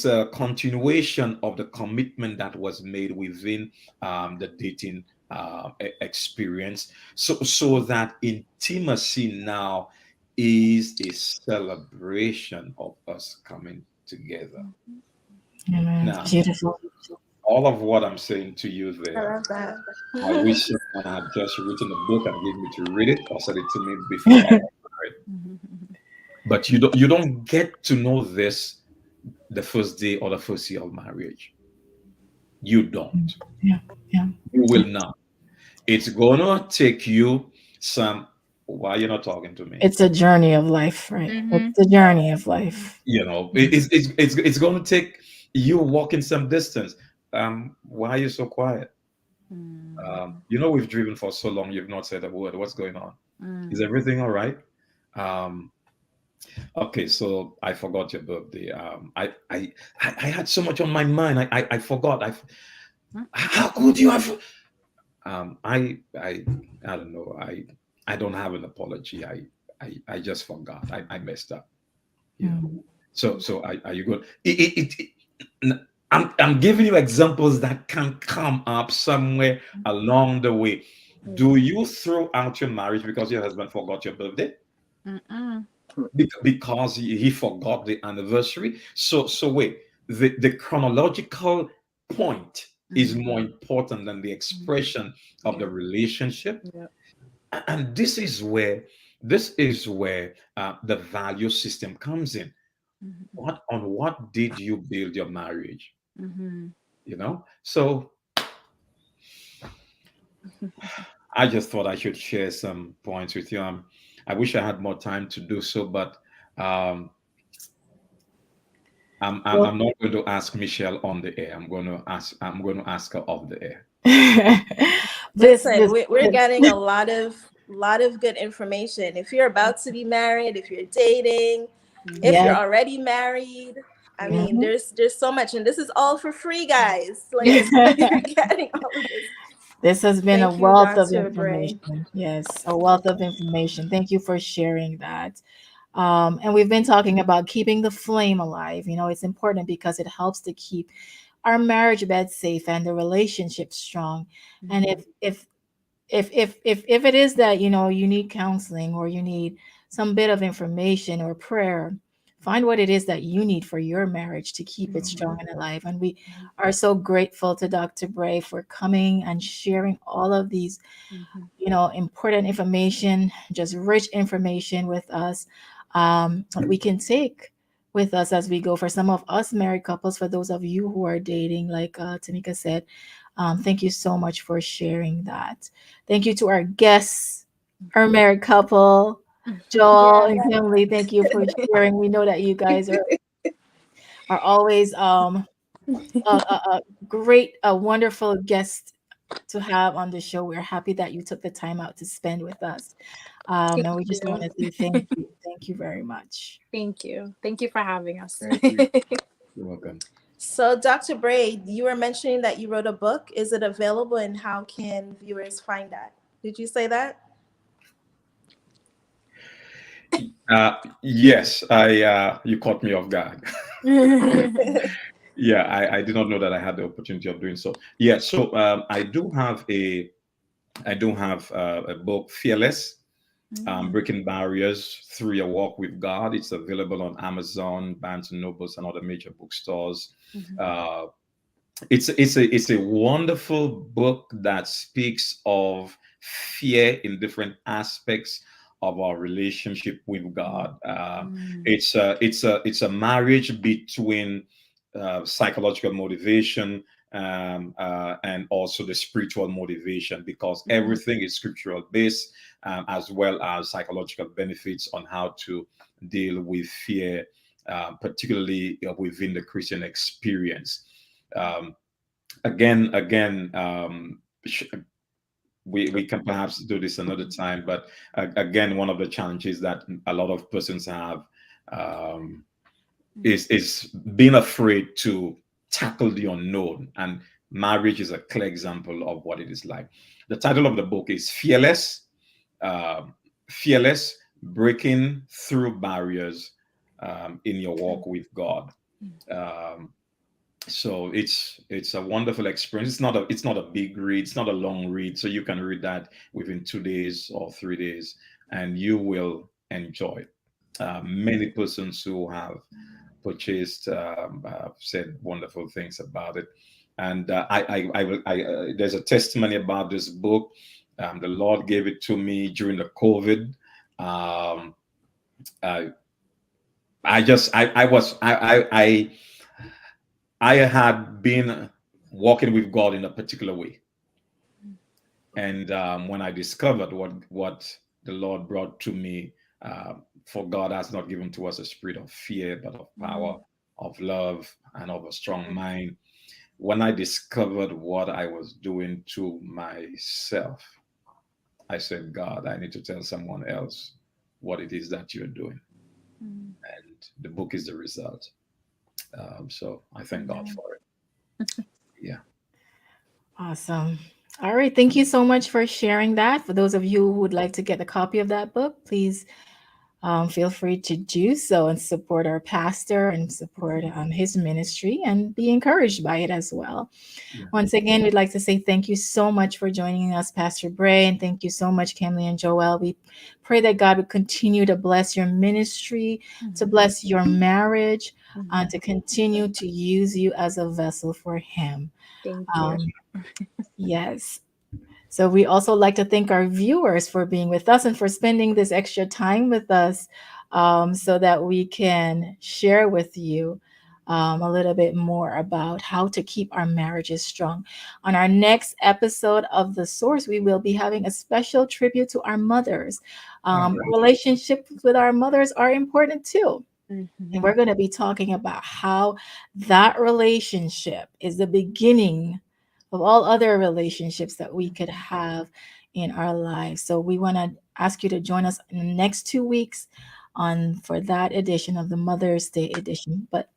a continuation of the commitment that was made within the dating experience. So that intimacy now is a celebration of us coming together. Amen. Now, Beautiful. all of what I'm saying to you I there, love that. I wish someone had just written a book and gave me to read it or said it to me before I was married. But you don't get to know this the first day or the first year of marriage. You don't. Yeah. Yeah. You will not. It's gonna take you some. Why you're not talking to me? It's a journey of life, right? It's the journey of life. You know, it's gonna take you walking some distance. Why are you so quiet? We've driven for so long. You've not said a word. What's going on? Is everything all right? Um, Okay, so I forgot your birthday. I had so much on my mind. I forgot. How could you have? I don't know. I don't have an apology. I just forgot. I messed up. You know. So are you good? I'm giving you examples that can come up somewhere along the way. Do you throw out your marriage because your husband forgot your birthday? Because he forgot the anniversary. So wait, the chronological point is more important than the expression of the relationship. And this is where the value system comes in. What did you build your marriage? So I just thought I should share some points with you. I wish I had more time to do so, but um, Well, I'm not going to ask Michelle on the air. I'm going to ask her off the air. this Listen, we're getting a lot of good information. If you're about to be married, if you're dating, if you're yes. already married, I mean, Mhm. there's so much, and this is all for free, guys. Like you're getting all of this. This has been a Thank you, wealth of Dr. Bray. information. Yes, a wealth of information. Thank you for sharing that. And we've been talking about keeping the flame alive. It's important because it helps to keep our marriage bed safe and the relationship strong. And if it is that you need counseling or you need some bit of information or prayer, find what it is that you need for your marriage to keep it strong and alive. And we are so grateful to Dr. Bray for coming and sharing all of these important information, just rich information with us, that we can take with us as we go. For some of us married couples, for those of you who are dating, like Tamika said, thank you so much for sharing that. Thank you to our guests, our married couple, Joel Yeah. and Kimberly. Thank you for sharing. We know that you guys are always a great, a wonderful guest to have on the show. We're happy that you took the time out to spend with us. And we just want to say thank you. Thank you very much. Thank you. Thank you for having us. Thank you. You're welcome. So, Dr. Bray, you were mentioning that you wrote a book. Is it available, and how can viewers find that? Did you say that? Yes, you caught me off guard. Yeah, I did not know that I had the opportunity of doing so. Yeah, so I do have a book, Fearless, Breaking Barriers Through Your Walk with God. It's available on Amazon, Barnes and Nobles, and other major bookstores. Uh, it's a wonderful book that speaks of fear in different aspects of our relationship with God. It's a marriage between psychological motivation, and also the spiritual motivation, because everything is scriptural based, as well as psychological benefits on how to deal with fear, particularly within the Christian experience. Um, again, we can perhaps do this another time, but again, one of the challenges that a lot of persons have, um, is being afraid to tackle the unknown. And marriage is a clear example of what it is like. The title of the book is uh, Fearless, Breaking Through Barriers in Your Walk with God. Um, so it's a wonderful experience. It's not a big read, it's not a long read, so you can read that within 2 days or 3 days, and you will enjoy it. Many persons who have purchased have said wonderful things about it, and there's a testimony about this book. The Lord gave it to me during the COVID. um, I, I just I was I had been walking with God in a particular way, and when I discovered what the Lord brought to me, for God has not given to us a spirit of fear, but of power, of love, and of a strong mind. When I discovered what I was doing to myself, I said, God, I need to tell someone else what it is that you're doing, and the book is the result. So I thank God for it. Yeah. Awesome. All right. Thank you so much for sharing that. For those of you who would like to get a copy of that book, please feel free to do so and support our pastor and support his ministry and be encouraged by it as well. Yeah. Once again, we'd like to say thank you so much for joining us, Pastor Bray, and thank you so much, Kimley and Joel. We pray that God would continue to bless your ministry, to bless your marriage, and to continue to use you as a vessel for Him. Thank you. Yes. So we also like to thank our viewers for being with us and for spending this extra time with us, so that we can share with you a little bit more about how to keep our marriages strong. On our next episode of The Source, we will be having a special tribute to our mothers. Relationships with our mothers are important too. And we're going to be talking about how that relationship is the beginning of all other relationships that we could have in our lives. So we want to ask you to join us in the next 2 weeks on for that edition of the Mother's Day edition. But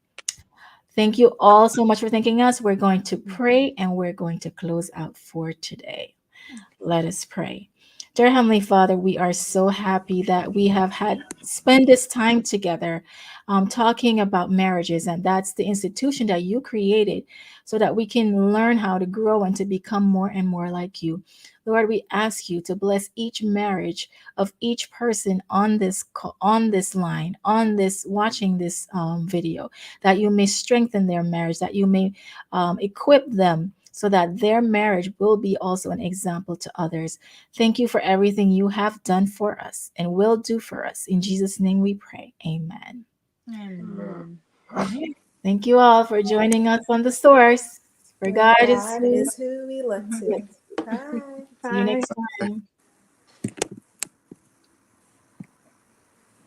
thank you all so much for thanking us. We're going to pray and we're going to close out for today. Let us pray. Dear Heavenly Father, we are so happy that we have had spend this time together talking about marriages, and that's the institution that you created so that we can learn how to grow and to become more and more like you. Lord, we ask you to bless each marriage of each person on this on this line, on this watching this video, that you may strengthen their marriage, that you may equip them so that their marriage will be also an example to others. Thank you for everything you have done for us and will do for us. In Jesus' name we pray. Amen. Amen. All right. Thank you all for joining us on The Source. For God is God is who we look to. Bye. See you Bye. next time.